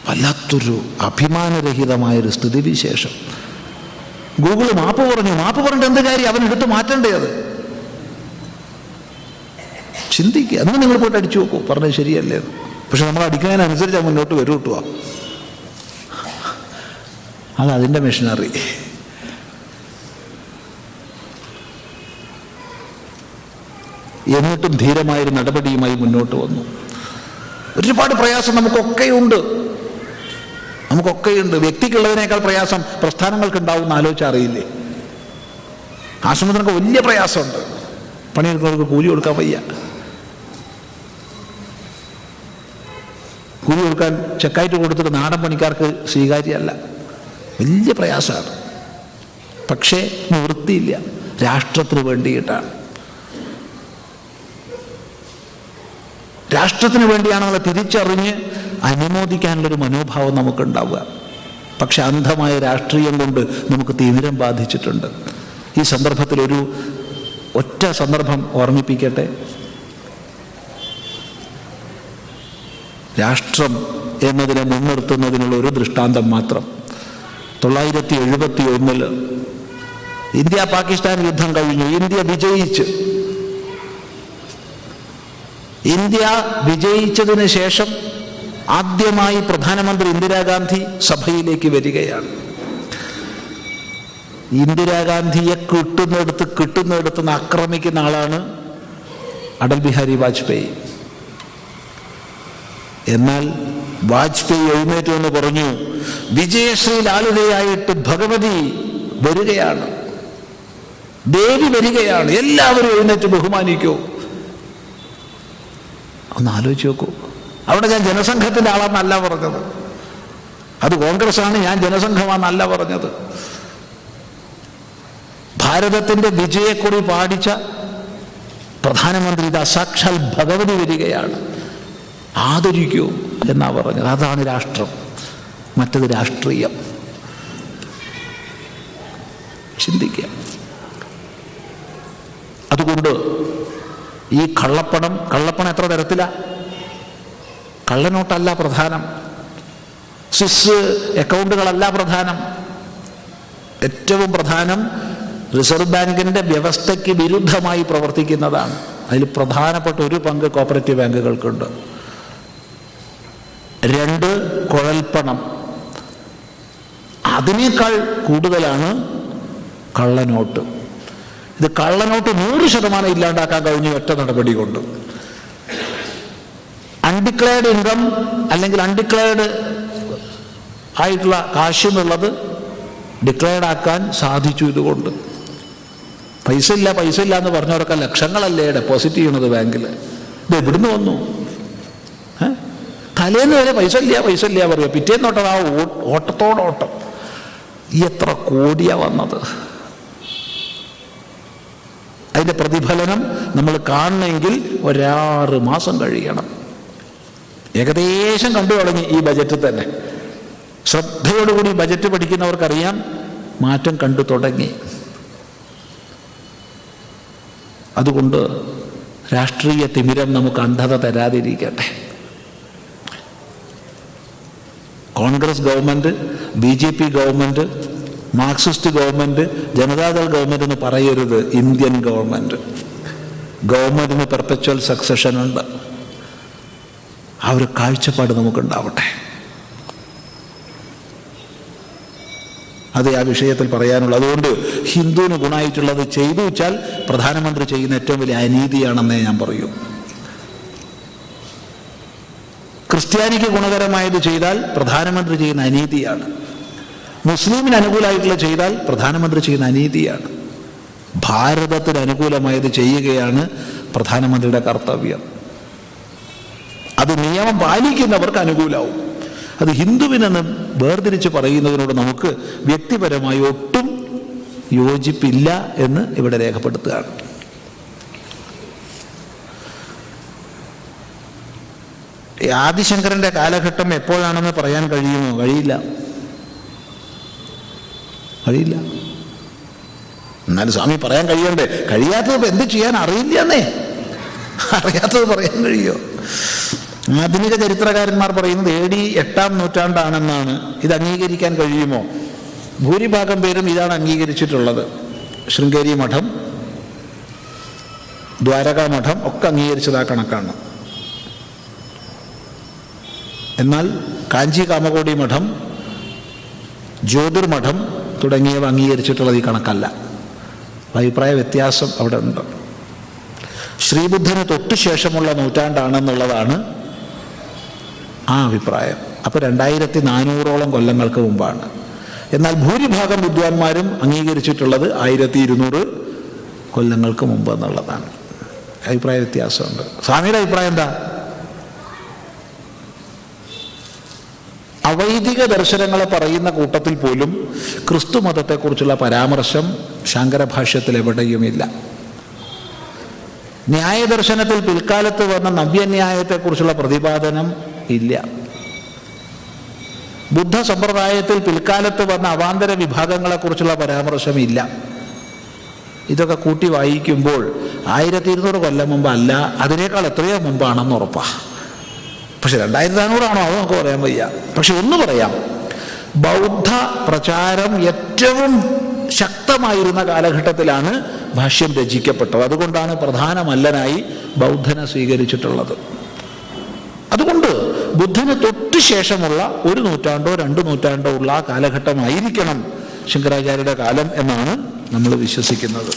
വല്ലാത്തൊരു അഭിമാനരഹിതമായൊരു സ്ഥിതിവിശേഷം. ഗൂഗിൾ മാപ്പ് പറഞ്ഞിട്ട് എന്ത് കാര്യം? അവനെടുത്ത് മാറ്റണ്ടേ അത്? ചിന്തിക്കുക. അന്ന് നിങ്ങൾ പോയിട്ട് അടിച്ചു നോക്കൂ. പറഞ്ഞത് ശരിയല്ലേ? പക്ഷെ നമ്മൾ അടിക്കുന്നതിനനുസരിച്ച് മുന്നോട്ട് വരും കിട്ടുക. അതിൻ്റെ മെഷീനറി. എന്നിട്ടും ധീരമായൊരു നടപടിയുമായി മുന്നോട്ട് വന്നു. ഒരുപാട് പ്രയാസം നമുക്കൊക്കെയുണ്ട്. വ്യക്തിക്കുള്ളതിനേക്കാൾ പ്രയാസം പ്രസ്ഥാനങ്ങൾക്ക് ഉണ്ടാവും ആലോചിച്ച് അറിയില്ലേ? ആശ്രമത്തിനൊക്കെ വലിയ പ്രയാസമുണ്ട്. പണിയെടുക്കുന്നവർക്ക് കൂലി കൊടുക്കാൻ വയ്യ. കൂലി കൊടുക്കാൻ ചെക്കായിട്ട് കൊടുത്തിട്ട് നാടൻ പണിക്കാർക്ക് സ്വീകാര്യമല്ല. വലിയ പ്രയാസമാണ്. പക്ഷേ നിവൃത്തിയില്ല. രാഷ്ട്രത്തിന് വേണ്ടിയിട്ടാണ്. രാഷ്ട്രത്തിന് വേണ്ടിയാണെന്നുള്ള തിരിച്ചറിഞ്ഞ് അനുമോദിക്കാനുള്ളൊരു മനോഭാവം നമുക്കുണ്ടാവുക. പക്ഷെ അന്ധമായ രാഷ്ട്രീയം കൊണ്ട് നമുക്ക് തിമിരം ബാധിച്ചിട്ടുണ്ട്. ഈ സന്ദർഭത്തിലൊരു ഒറ്റ സന്ദർഭം ഓർമ്മിപ്പിക്കട്ടെ. രാഷ്ട്രം എന്നതിനെ മുൻനിർത്തുന്നതിനുള്ള ഒരു ദൃഷ്ടാന്തം മാത്രം. 1971 ഇന്ത്യ പാകിസ്ഥാൻ യുദ്ധം കഴിഞ്ഞു. ഇന്ത്യ വിജയിച്ച്. ഇന്ത്യ വിജയിച്ചതിന് ശേഷം ആദ്യമായി പ്രധാനമന്ത്രി ഇന്ദിരാഗാന്ധി സഭയിലേക്ക് വരികയാണ്. ഇന്ദിരാഗാന്ധിയെ കിട്ടുന്നിടത്ത് ആക്രമിക്കുന്ന ആളാണ് അടൽ ബിഹാരി വാജ്പേയി. എന്നാൽ വാജ്പേയി എഴുന്നേറ്റ് എന്ന് പറഞ്ഞു, വിജയശ്രീ ലാളിതയായിട്ട് ഭഗവതി വരികയാണ്, ദേവി വരികയാണ്, എല്ലാവരും എഴുന്നേറ്റ് ബഹുമാനിക്കൂ. ഒന്ന് ആലോചിച്ച് നോക്കൂ. അവിടെ ഞാൻ ജനസംഘത്തിൻ്റെ ആളാണെന്നല്ല പറഞ്ഞത്, അത് കോൺഗ്രസ് ആണ്, ഞാൻ ജനസംഘമാണെന്നല്ല പറഞ്ഞത്. ഭാരതത്തിൻ്റെ വിജയക്കുറി പാടിച്ച പ്രധാനമന്ത്രി സാക്ഷാൽ ഭഗവതി വരികയാണ്, ആദരിക്കൂ എന്നാ പറഞ്ഞത്. അതാണ് രാഷ്ട്രം, മറ്റത് രാഷ്ട്രീയം. ചിന്തിക്കുക. അതുകൊണ്ട് ഈ കള്ളപ്പണം എത്ര തരത്തിലാ? കള്ളനോട്ടല്ല പ്രധാനം, സ്വിസ് അക്കൗണ്ടുകളല്ല പ്രധാനം. ഏറ്റവും പ്രധാനം റിസർവ് ബാങ്കിൻ്റെ വ്യവസ്ഥയ്ക്ക് വിരുദ്ധമായി പ്രവർത്തിക്കുന്നതാണ്. അതിൽ പ്രധാനപ്പെട്ട ഒരു പങ്ക് കോപ്പറേറ്റീവ് ബാങ്കുകൾക്കുണ്ട്. 2 കുഴൽപ്പണം. അതിനേക്കാൾ കൂടുതലാണ് കള്ളനോട്ട്. ഇത് കള്ളനോട്ട് 100% ഇല്ലാണ്ടാക്കാൻ കഴിഞ്ഞു ഒറ്റ നടപടി കൊണ്ട്. അൺഡിക്ലെയർഡ് ഇൻകം അല്ലെങ്കിൽ അൺഡിക്ലെയർഡ് ആയിട്ടുള്ള കാശ് എന്നുള്ളത് ഡിക്ലെയർഡ് ആക്കാൻ സാധിച്ചു. ഇതുകൊണ്ട് പൈസ ഇല്ല എന്ന് പറഞ്ഞവരൊക്കെ ലക്ഷങ്ങളല്ലേ ഡെപ്പോസിറ്റ് ചെയ്യണത് ബാങ്കിൽ. ഇത് എവിടുന്ന് വന്നു? തലേന്ന് വരെ പൈസ ഇല്ല പറയുക, പിറ്റേന്നോട്ടത് ആ ഓട്ടത്തോടോട്ടം. എത്ര കോടിയാ വന്നത്? അതിൻ്റെ പ്രതിഫലനം നമ്മൾ കാണണമെങ്കിൽ 6 മാസം കഴിയണം. ഏകദേശം കണ്ടു തുടങ്ങി ഈ ബജറ്റിൽ തന്നെ. ശ്രദ്ധയോടുകൂടി ബജറ്റ് പഠിക്കുന്നവർക്കറിയാം, മാറ്റം കണ്ടു തുടങ്ങി. അതുകൊണ്ട് രാഷ്ട്രീയ തിമിരം നമുക്ക് അന്ധത തരാതിരിക്കട്ടെ. Congress government, BJP government, Marxist government, Janata Dal government എന്ന് പറയരുത്. ഇന്ത്യൻ ഗവൺമെൻറ്റിന് പെർപ്പച്വൽ സക്സഷൻ ഉണ്ട്. ആ ഒരു കാഴ്ചപ്പാട് നമുക്കുണ്ടാവട്ടെ. അത് ആ വിഷയത്തിൽ പറയാനുള്ളൂ. അതുകൊണ്ട് ഹിന്ദുവിന് ഗുണമായിട്ടുള്ളത് ചെയ്തു വെച്ചാൽ പ്രധാനമന്ത്രി ചെയ്യുന്ന ഏറ്റവും വലിയ അനീതിയാണെന്നേ ഞാൻ പറയൂ. ക്രിസ്ത്യാനിക്ക് ഗുണകരമായത് ചെയ്താൽ പ്രധാനമന്ത്രി ചെയ്യുന്ന അനീതിയാണ്. മുസ്ലിമിന് അനുകൂലമായിട്ടുള്ള ചെയ്താൽ പ്രധാനമന്ത്രി ചെയ്യുന്ന അനീതിയാണ്. ഭാരതത്തിന് അനുകൂലമായത് ചെയ്യുകയാണ് പ്രധാനമന്ത്രിയുടെ കർത്തവ്യം. അത് നിയമം പാലിക്കുന്നവർക്ക് അനുകൂലമാവും. അത് ഹിന്ദുവിനെന്ന് വേർതിരിച്ച് പറയുന്നതിനോട് നമുക്ക് വ്യക്തിപരമായി ഒട്ടും യോജിപ്പില്ല എന്ന് ഇവിടെ രേഖപ്പെടുത്തുകയാണ്. ആദിശങ്കരൻ്റെ കാലഘട്ടം എപ്പോഴാണെന്ന് പറയാൻ കഴിയുമോ? കഴിയില്ല. എന്നാലും സ്വാമി പറയാൻ കഴിയണ്ടേ? കഴിയാത്തത് എന്ത് ചെയ്യാൻ? അറിയില്ലെന്നേ. അറിയാത്തത് പറയാൻ കഴിയോ? ആധുനിക ചരിത്രകാരന്മാർ പറയുന്നത് AD 8-ാം നൂറ്റാണ്ടാണെന്നാണ്. ഇത് അംഗീകരിക്കാൻ കഴിയുമോ? ഭൂരിഭാഗം പേരും ഇതാണ് അംഗീകരിച്ചിട്ടുള്ളത്. ശൃംഗേരി മഠം, ദ്വാരകാ മഠം ഒക്കെ അംഗീകരിച്ചത് ആ കണക്കാണ്. എന്നാൽ കാഞ്ചി കാമകോടി മഠം, ജ്യോതിർമഠം തുടങ്ങിയവ അംഗീകരിച്ചിട്ടുള്ളത് ഈ കണക്കല്ല. അഭിപ്രായ വ്യത്യാസം അവിടെ ഉണ്ട്. ശ്രീബുദ്ധന് തൊട്ട് ശേഷമുള്ള നൂറ്റാണ്ടാണെന്നുള്ളതാണ് ആ അഭിപ്രായം. അപ്പോൾ 2400ഓളം കൊല്ലങ്ങൾക്ക് മുമ്പാണ്. എന്നാൽ ഭൂരിഭാഗം വിദ്വാൻമാരും അംഗീകരിച്ചിട്ടുള്ളത് 1200 കൊല്ലങ്ങൾക്ക് മുമ്പ് എന്നുള്ളതാണ്. അഭിപ്രായ വ്യത്യാസമുണ്ട്. സ്വാമിയുടെ അഭിപ്രായം എന്താ? അവൈദിക ദർശനങ്ങളെ പറയുന്ന കൂട്ടത്തിൽ പോലും ക്രിസ്തു മതത്തെക്കുറിച്ചുള്ള പരാമർശം ശാങ്കരഭാഷ്യത്തിൽ എവിടെയുമില്ല. ന്യായദർശനത്തിൽ പിൽക്കാലത്ത് വന്ന നവ്യന്യായത്തെക്കുറിച്ചുള്ള പ്രതിപാദനം ഇല്ല. ബുദ്ധ സമ്പ്രദായത്തിൽ പിൽക്കാലത്ത് വന്ന അവാന്തര വിഭാഗങ്ങളെക്കുറിച്ചുള്ള പരാമർശമില്ല. ഇതൊക്കെ കൂട്ടി വായിക്കുമ്പോൾ 1200 കൊല്ലം മുമ്പ് അല്ല, അതിനേക്കാൾ എത്രയോ മുമ്പാണെന്ന് ഉറപ്പാണ്. പക്ഷെ 2400 ആണോ അത് നമുക്ക് പറയാൻ വയ്യ. പക്ഷെ ഒന്ന് പറയാം, ബൗദ്ധ പ്രചാരം ഏറ്റവും ശക്തമായിരുന്ന കാലഘട്ടത്തിലാണ് ഭാഷ്യം രചിക്കപ്പെട്ടത്. അതുകൊണ്ടാണ് പ്രധാന മല്ലനായി ബൗദ്ധനെ സ്വീകരിച്ചിട്ടുള്ളത്. അതുകൊണ്ട് ബുദ്ധന് തൊട്ട് ശേഷമുള്ള 1 നൂറ്റാണ്ടോ 2 നൂറ്റാണ്ടോ ഉള്ള ആ കാലഘട്ടമായിരിക്കണം ശങ്കരാചാര്യരുടെ കാലം എന്നാണ് നമ്മൾ വിശ്വസിക്കുന്നത്.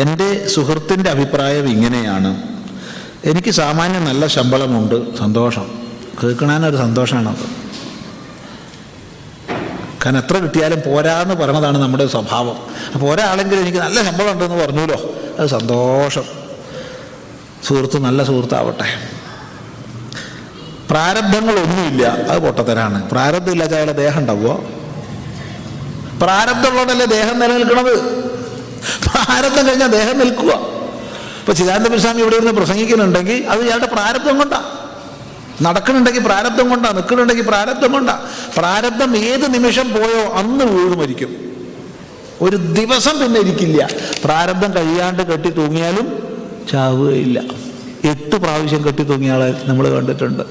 എൻ്റെ സുഹൃത്തിൻ്റെ അഭിപ്രായം ഇങ്ങനെയാണ്: എനിക്ക് സാമാന്യം നല്ല ശമ്പളമുണ്ട്, സന്തോഷം, കേൾക്കണാനൊരു സന്തോഷമാണത്. കാരണം എത്ര കിട്ടിയാലും പോരാന്ന് പറയണതാണ് നമ്മുടെ സ്വഭാവം. അപ്പോൾ ഒരാളെങ്കിലും എനിക്ക് നല്ല ശമ്പളം ഉണ്ടെന്ന് പറഞ്ഞല്ലോ, അത് സന്തോഷം. സുഹൃത്ത് നല്ല സുഹൃത്താവട്ടെ. പ്രാരബ്ധങ്ങളൊന്നുമില്ല, അത് പൊട്ടത്തരാണ്. പ്രാരബ്ധം ഇല്ലാത്ത അയാളെ ദേഹം ഉണ്ടാവുമോ? പ്രാരബ്ധമുള്ളതല്ലേ ദേഹം നിലനിൽക്കണത്. പ്രാരബ്ധം കഴിഞ്ഞാൽ ദേഹം നിൽക്കുക. ഇപ്പോൾ ചിദാനന്ദ സ്വാമി ഇവിടെ ഇരുന്ന് പ്രസംഗിക്കുന്നുണ്ടെങ്കിൽ അത് ഇയാളുടെ പ്രാരബ്ധം കൊണ്ടാണ്. നടക്കണുണ്ടെങ്കിൽ പ്രാരബ്ധം കൊണ്ടാണ്, നിൽക്കണുണ്ടെങ്കിൽ പ്രാരബ്ധം കൊണ്ടാണ്. പ്രാരബ്ധം ഏത് നിമിഷം പോയോ അന്ന് വീണ് മരിക്കും. ഒരു ദിവസം പിന്നെ ഇരിക്കില്ല. പ്രാരബ്ധം കഴിയാണ്ട് കെട്ടി തൂങ്ങിയാലും ചാവുകയില്ല. 8 പ്രാവശ്യം കെട്ടി തൂങ്ങിയ ആളെ നമ്മൾ കണ്ടിട്ടുണ്ട്.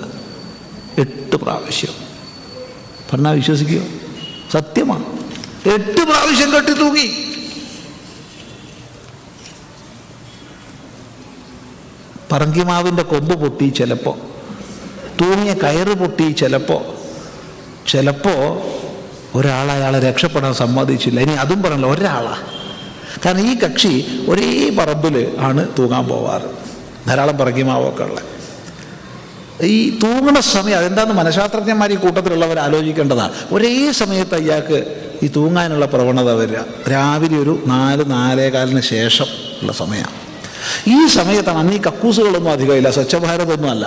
8 പ്രാവശ്യം. പറഞ്ഞാൽ വിശ്വസിക്കുമോ? സത്യമാണ്. 8 പ്രാവശ്യം കെട്ടി തൂങ്ങി. പറങ്കിമാവിൻ്റെ കൊമ്പ് പൊട്ടി, ചിലപ്പോൾ തൂങ്ങിയ കയറ് പൊട്ടി, ചിലപ്പോൾ ഒരാളയാളെ രക്ഷപ്പെടാൻ സമ്മതിച്ചില്ല. ഇനി അതും പറഞ്ഞല്ലോ, ഒരാളാണ്. കാരണം ഈ കക്ഷി ഒരേ പറമ്പിൽ ആണ് തൂങ്ങാൻ പോവാറ്. ധാരാളം പറങ്കിമാവൊക്കെ ഉള്ള ഈ തൂങ്ങണ സമയം അതെന്താന്ന് മനഃശാസ്ത്രജ്ഞന്മാർ ഈ കൂട്ടത്തിലുള്ളവർ ആലോചിക്കേണ്ടതാണ്. ഒരേ സമയത്ത് അയാൾക്ക് ഈ തൂങ്ങാനുള്ള പ്രവണത വരിക രാവിലെ ഒരു 4-4:15 ശേഷം ഉള്ള സമയമാണ്. ഈ സമയത്താണ്. അന്ന് ഈ കക്കൂസുകളൊന്നും അധികമില്ല, സ്വച്ഛ ഭാരതൊന്നും അല്ല.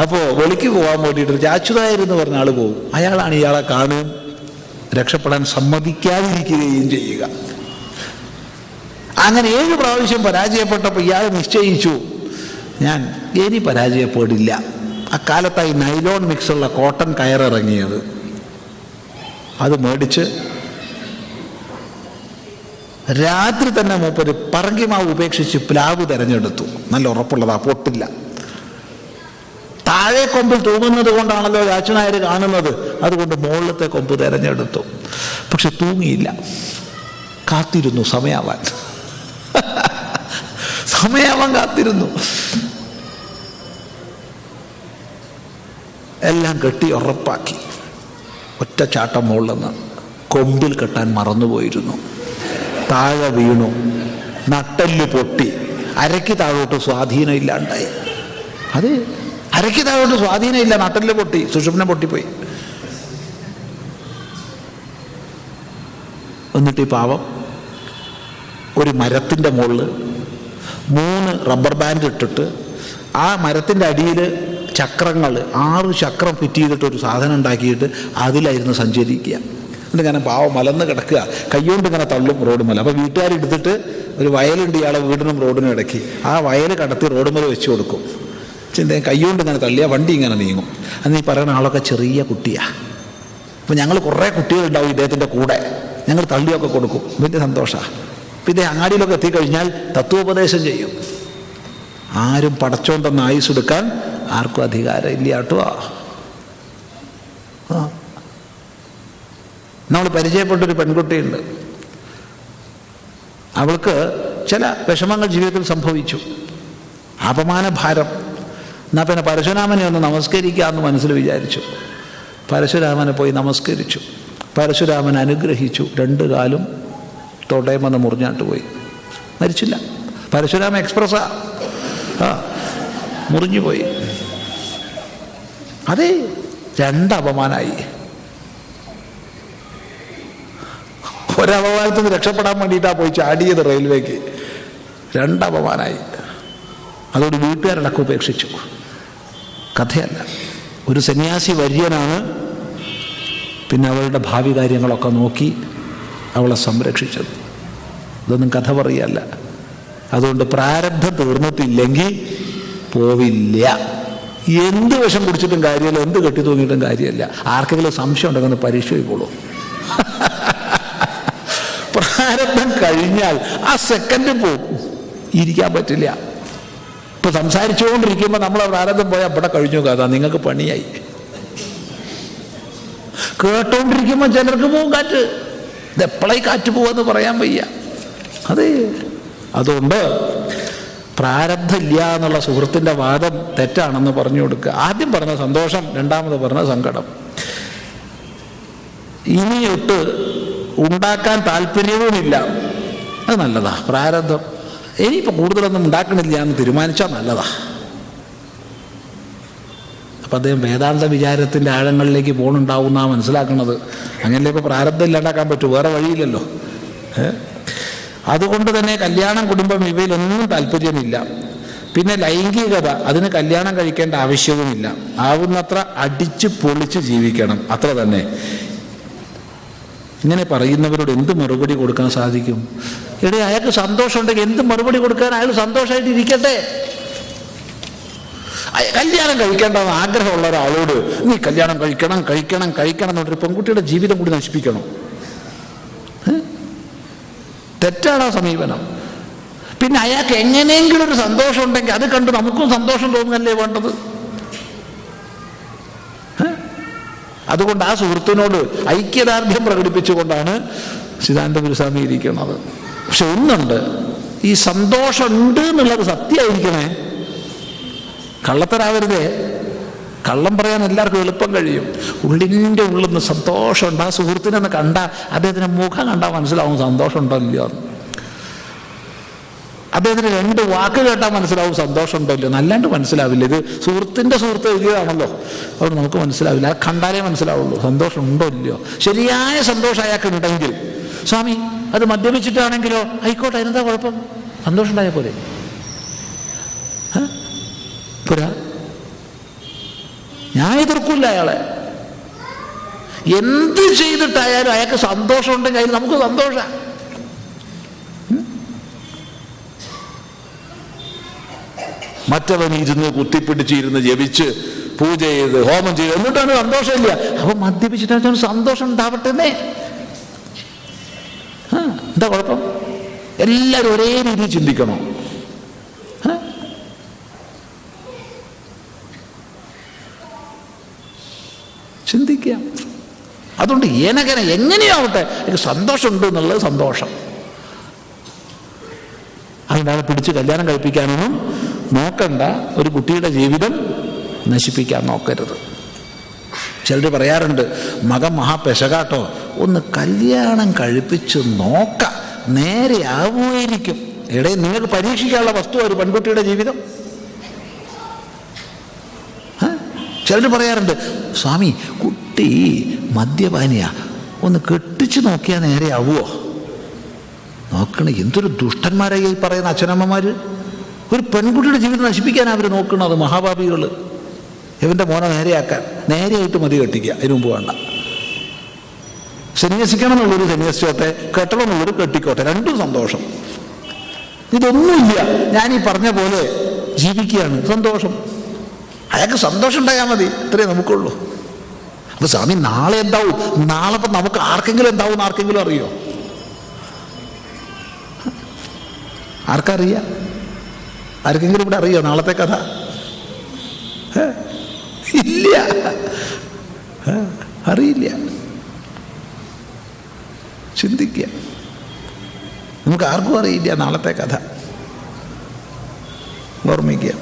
അപ്പോൾ വെളിക്ക് പോകാൻ വേണ്ടിയിട്ട് അച്യുതായെന്ന് പറഞ്ഞ ആൾ പോകും. അയാളാണ് ഇയാളെ കാണുകയും രക്ഷപ്പെടാൻ സമ്മതിക്കാതിരിക്കുകയും ചെയ്യുക. അങ്ങനെ 7 പ്രാവശ്യം പരാജയപ്പെട്ടപ്പോൾ ഇയാൾ നിശ്ചയിച്ചു, ഞാൻ ഇനി പരാജയപ്പെടില്ല. അക്കാലത്തായി നൈലോൺ മിക്സുള്ള കോട്ടൺ കയറിറങ്ങിയത്. അത് മേടിച്ച് രാത്രി തന്നെ മൂപ്പര് പറങ്കിമാവ് ഉപേക്ഷിച്ച് പ്ലാവ് തിരഞ്ഞെടുത്തു. നല്ല ഉറപ്പുള്ളതാ, പൊട്ടില്ല. താഴെ കൊമ്പിൽ തൂങ്ങുന്നത് കൊണ്ടാണല്ലോ രാജനായർ കാണുന്നത്. അതുകൊണ്ട് മുകളിലത്തെ കൊമ്പ് തിരഞ്ഞെടുത്തു. പക്ഷെ തൂങ്ങിയില്ല. കാത്തിരുന്നു സമയാവാൻ. കാത്തിരുന്നു. എല്ലാം കെട്ടി ഉറപ്പാക്കി. ഒറ്റ ചാട്ടം മുകളിൽ നിന്ന് കൊമ്പിൽ കെട്ടാൻ മറന്നുപോയിരുന്നു. താഴെ വീണു, നട്ടെല്ല് പൊട്ടി, അരയ്ക്ക് താഴോട്ട് സ്വാധീനം ഇല്ലാണ്ടായി. അതെ, അരയ്ക്ക് താഴോട്ട് സ്വാധീനം ഇല്ല, നട്ടെല്ല് പൊട്ടി, സുഷുമ്ന പൊട്ടിപ്പോയി. എന്നിട്ട് ഈ പാവം ഒരു മരത്തിൻ്റെ മുകളിൽ 3 റബ്ബർ ബാൻഡ് ഇട്ടിട്ട് ആ മരത്തിൻ്റെ അടിയിൽ ചക്രങ്ങൾ 6 ചക്രം ഫിറ്റ് ചെയ്തിട്ടൊരു സാധനം ഉണ്ടാക്കിയിട്ട് അതിലായിരുന്നു സഞ്ചരിക്കുക. എന്നിട്ട് ഇങ്ങനെ പാവം മലന്ന് കിടക്കുക, കൈകൊണ്ട് ഇങ്ങനെ തള്ളും റോഡ് മേലെ. അപ്പോൾ വീട്ടുകാരെടുത്തിട്ട് ഒരു വയലുണ്ട് ഇയാളെ വീടിനും റോഡിനും ഇടയ്ക്ക്, ആ വയൽ കടത്തി റോഡ് മേലെ വെച്ച് കൊടുക്കും. കൈകൊണ്ട് ഇങ്ങനെ തള്ളിയാൽ വണ്ടി ഇങ്ങനെ നീങ്ങും. അന്ന് ഈ പറയുന്ന ആളൊക്കെ ചെറിയ കുട്ടിയാണ്. അപ്പോൾ ഞങ്ങൾ കുറേ കുട്ടികളുണ്ടാവും ഇദ്ദേഹത്തിൻ്റെ കൂടെ, ഞങ്ങൾ തള്ളിയൊക്കെ കൊടുക്കും. വലിയ സന്തോഷമാണ്. പിന്നെ അങ്ങാടിയിലൊക്കെ എത്തിക്കഴിഞ്ഞാൽ തത്വോപദേശം ചെയ്യും. ആരും പടച്ചോണ്ടെന്ന് ആയുസ് എടുക്കാൻ ആർക്കും അധികാരം ഇല്ല കേട്ടോ. നമ്മൾ പരിചയപ്പെട്ടൊരു പെൺകുട്ടിയുണ്ട്. അവൾക്ക് ചില വിഷമങ്ങൾ ജീവിതത്തിൽ സംഭവിച്ചു. അപമാനഭാരം. എന്നാൽ പിന്നെ പരശുരാമനെ ഒന്ന് നമസ്കരിക്കാമെന്ന് മനസ്സിൽ വിചാരിച്ചു. പരശുരാമനെ പോയി നമസ്കരിച്ചു. പരശുരാമൻ അനുഗ്രഹിച്ചു. 2 കാലും തൊടേമെന്ന് മുറിഞ്ഞാട്ട് പോയി. മരിച്ചില്ല. പരശുരാമ എക്സ്പ്രസ്സാ, മുറിഞ്ഞുപോയി. അതെ, 2 അപമാനമായി. ഒരപമാനത്തിൽ നിന്ന് രക്ഷപ്പെടാൻ വേണ്ടിയിട്ടാണ് പോയി ചാടിയത് റെയിൽവേക്ക്. 2 അപമാനമായി. അതോട് വീട്ടുകാരടക്കം ഉപേക്ഷിച്ചു. കഥയല്ല, ഒരു സന്യാസി വര്യനാണ് പിന്നെ അവളുടെ ഭാവി കാര്യങ്ങളൊക്കെ നോക്കി അവളെ സംരക്ഷിച്ചത്. ഇതൊന്നും കഥ പറയല്ല. അതുകൊണ്ട് പ്രാരബ്ധം തീർന്നിട്ടില്ലെങ്കിൽ പോവില്ല. എന്ത് വിഷം കുടിച്ചിട്ടും കാര്യമല്ല, എന്ത് കെട്ടി തൂങ്ങിയിട്ടും കാര്യമല്ല. ആർക്കെങ്കിലും സംശയം ഉണ്ടെങ്കിൽ പരീക്ഷ പോയിക്കോളൂ. പ്രാരബ്ധം കഴിഞ്ഞാൽ ആ സെക്കൻഡ് പോകും, ഇരിക്കാൻ പറ്റില്ല. ഇപ്പൊ സംസാരിച്ചുകൊണ്ടിരിക്കുമ്പോൾ നമ്മളെ പ്രാരബ്ധം പോയാൽ ഇവിടെ കഴിഞ്ഞു കഥ, നിങ്ങൾക്ക് പണിയായി. കേട്ടോണ്ടിരിക്കുമ്പോൾ ചിലർക്ക് പോകും കാറ്റ്. ഇതെപ്പോഴായി കാറ്റ് പോവാന്ന് പറയാൻ വയ്യ. അതെ, അതുകൊണ്ട് പ്രാരബ്ധം ഇല്ല എന്നുള്ള സുഹൃത്തിൻ്റെ വാദം തെറ്റാണെന്ന് പറഞ്ഞു കൊടുക്കുക. ആദ്യം പറഞ്ഞ സന്തോഷം, രണ്ടാമത് പറഞ്ഞ സങ്കടം. ഇനിയൊട്ട് ഉണ്ടാക്കാൻ താല്പര്യവുമില്ല, അത് നല്ലതാ. പ്രാരബ്ധം ഇനിയിപ്പോൾ കൂടുതലൊന്നും ഉണ്ടാക്കണില്ല എന്ന് തീരുമാനിച്ചാൽ നല്ലതാ. അപ്പം അദ്ദേഹം വേദാന്ത വിചാരത്തിൻ്റെ ആഴങ്ങളിലേക്ക് പോകണുണ്ടാവുന്ന മനസ്സിലാക്കുന്നത്. അങ്ങനെ ഇപ്പോൾ പ്രാരബ്ധം ഇല്ലാണ്ടാക്കാൻ പറ്റും, വേറെ വഴിയില്ലല്ലോ. അതുകൊണ്ട് തന്നെ കല്യാണം, കുടുംബം ഇവയിലൊന്നും താല്പര്യമില്ല. പിന്നെ ലൈംഗികത, അതിന് കല്യാണം കഴിക്കേണ്ട ആവശ്യവുമില്ല. ആവുന്നത്ര അടിച്ച് പൊളിച്ച് ജീവിക്കണം, അത്ര തന്നെ. ഇങ്ങനെ പറയുന്നവരോട് എന്ത് മറുപടി കൊടുക്കാൻ സാധിക്കും? എടേ, അയാൾക്ക് സന്തോഷമുണ്ടെങ്കിൽ എന്ത് മറുപടി കൊടുക്കാൻ? അയാൾ സന്തോഷമായിട്ട് ഇരിക്കട്ടെ. കല്യാണം കഴിക്കേണ്ടെന്ന് ആഗ്രഹമുള്ള ഒരാളോട് നീ കല്യാണം കഴിക്കണം കഴിക്കണം കഴിക്കണം എന്നൊരു പെൺകുട്ടിയുടെ ജീവിതം കൂടി നശിപ്പിക്കണം? തെറ്റാണ് ആ സമീപനം. പിന്നെ അയാൾക്ക് എങ്ങനെയെങ്കിലും ഒരു സന്തോഷം ഉണ്ടെങ്കിൽ അത് കണ്ട് നമുക്കും സന്തോഷം തോന്നുന്നല്ലേ വേണ്ടത്. അതുകൊണ്ട് ആ സുഹൃത്തിനോട് ഐക്യദാർഢ്യം പ്രകടിപ്പിച്ചുകൊണ്ടാണ് സിദ്ധാന്ത ഗുരുസ്വാമി ഇരിക്കുന്നത്. പക്ഷെ ഒന്നുണ്ട്, ഈ സന്തോഷമുണ്ട് എന്നുള്ളത് സത്യമായിരിക്കണേ, കള്ളത്തരാവരുതേ. കള്ളം പറയാൻ എല്ലാവർക്കും എളുപ്പം കഴിയും. ഉള്ളിൻ്റെ ഉള്ളിൽ നിന്ന് സന്തോഷമുണ്ട്. ആ സുഹൃത്തിനെ കണ്ടാൽ, അദ്ദേഹത്തിന് മുഖം കണ്ടാൽ മനസ്സിലാവും സന്തോഷം ഉണ്ടോ ഇല്ലയോ. അദ്ദേഹത്തിന് രണ്ട് വാക്ക് കേട്ടാൽ മനസ്സിലാവും സന്തോഷം ഉണ്ടോ ഇല്ലയോ. നല്ലാണ്ട് മനസ്സിലാവില്ല. ഇത് സുഹൃത്തിൻ്റെ സുഹൃത്ത് എഴുതിയതാണല്ലോ, അതുകൊണ്ട് നമുക്ക് മനസ്സിലാവില്ല. അത് കണ്ടാലേ മനസ്സിലാവുള്ളൂ സന്തോഷം ഉണ്ടോ ഇല്ലയോ. ശരിയായ സന്തോഷം അയാൾക്കുണ്ടെങ്കിൽ, സ്വാമി അത് മദ്യപിച്ചിട്ടാണെങ്കിലോ ആയിക്കോട്ടെ, അതിനെന്താ കുഴപ്പം? സന്തോഷം ഉണ്ടായാൽ പോലെ പോരാ. ഞാൻ എതിർക്കില്ല അയാളെ. എന്ത് ചെയ്തിട്ടായാലും അയാൾക്ക് സന്തോഷം ഉണ്ടെങ്കിൽ അതിൽ നമുക്ക് സന്തോഷം. മറ്റവൻ ഇരുന്ന് കുത്തിപ്പിടിച്ചിരുന്ന് ജപിച്ച് പൂജ ചെയ്ത് ഹോമം ചെയ്ത് എന്നിട്ടാണ് സന്തോഷമില്ല. അപ്പൊ മദ്യപിച്ചിട്ടാണ് സന്തോഷം ഉണ്ടാവട്ടെ. എന്താ കുഴപ്പം? എല്ലാവരും ഒരേ രീതിയിൽ ചിന്തിക്കണോ? ചിന്തിക്കാം. അതുകൊണ്ട് എങ്ങനെയാവട്ടെ എനിക്ക് സന്തോഷമുണ്ട് എന്നുള്ളത് സന്തോഷം. അതുകൊണ്ടാണ് പിടിച്ച് കല്യാണം കഴിപ്പിക്കാനൊന്നും നോക്കണ്ട. ഒരു കുട്ടിയുടെ ജീവിതം നശിപ്പിക്കാൻ നോക്കരുത്. ചിലർ പറയാറുണ്ട്, മകൻ മഹാപെശകാട്ടോ, ഒന്ന് കല്യാണം കഴിപ്പിച്ച് നോക്കാം, നേരെ ആവുമായിരിക്കും. എടേ, നിങ്ങൾക്ക് പരീക്ഷിക്കാനുള്ള വസ്തു ഒരു പെൺകുട്ടിയുടെ ജീവിതം. ചിലർ പറയാറുണ്ട്, സ്വാമി കുട്ടി മദ്യപാനിയാ, ഒന്ന് കെട്ടിച്ച് നോക്കിയാൽ നേരെ ആവുമോ? നോക്കണേ, എന്തൊരു ദുഷ്ടന്മാരായി ഈ പറയുന്ന അച്ഛനമ്മമാര്. ഒരു പെൺകുട്ടിയുടെ ജീവിതം നശിപ്പിക്കാൻ അവർ നോക്കുന്നത്, മഹാഭാപികൾ. ഇവൻ്റെ മോനെ നേരെയാക്കാൻ, നേരെയായിട്ട് മതി കെട്ടിക്കുക, അതിനു മുമ്പ് വേണ്ട. സന്യസിക്കണം എന്നുള്ളൊരു സന്യസിച്ചോട്ടെ, കെട്ടണം എന്നുള്ളൊരു കെട്ടിക്കോട്ടെ, രണ്ടും സന്തോഷം. ഇതൊന്നുമില്ല, ഞാനീ പറഞ്ഞ പോലെ ജീവിക്കുകയാണ്, സന്തോഷം. അയാൾക്ക് സന്തോഷം ഉണ്ടായാൽ മതി, ഇത്രയേ നമുക്കുള്ളൂ. അപ്പൊ സ്വാമി നാളെ എന്താവും? നാളെ ഇപ്പം നമുക്ക് ആർക്കെങ്കിലും എന്താവും എന്ന് ആർക്കെങ്കിലും അറിയോ? ആർക്കറിയാം? ആർക്കെങ്കിലും ഇവിടെ അറിയോ നാളത്തെ കഥ? ഇല്ല, അറിയില്ല. ചിന്തിക്കുക, നമുക്ക് ആർക്കും അറിയില്ല നാളത്തെ കഥ. ഓർമ്മിക്കുക.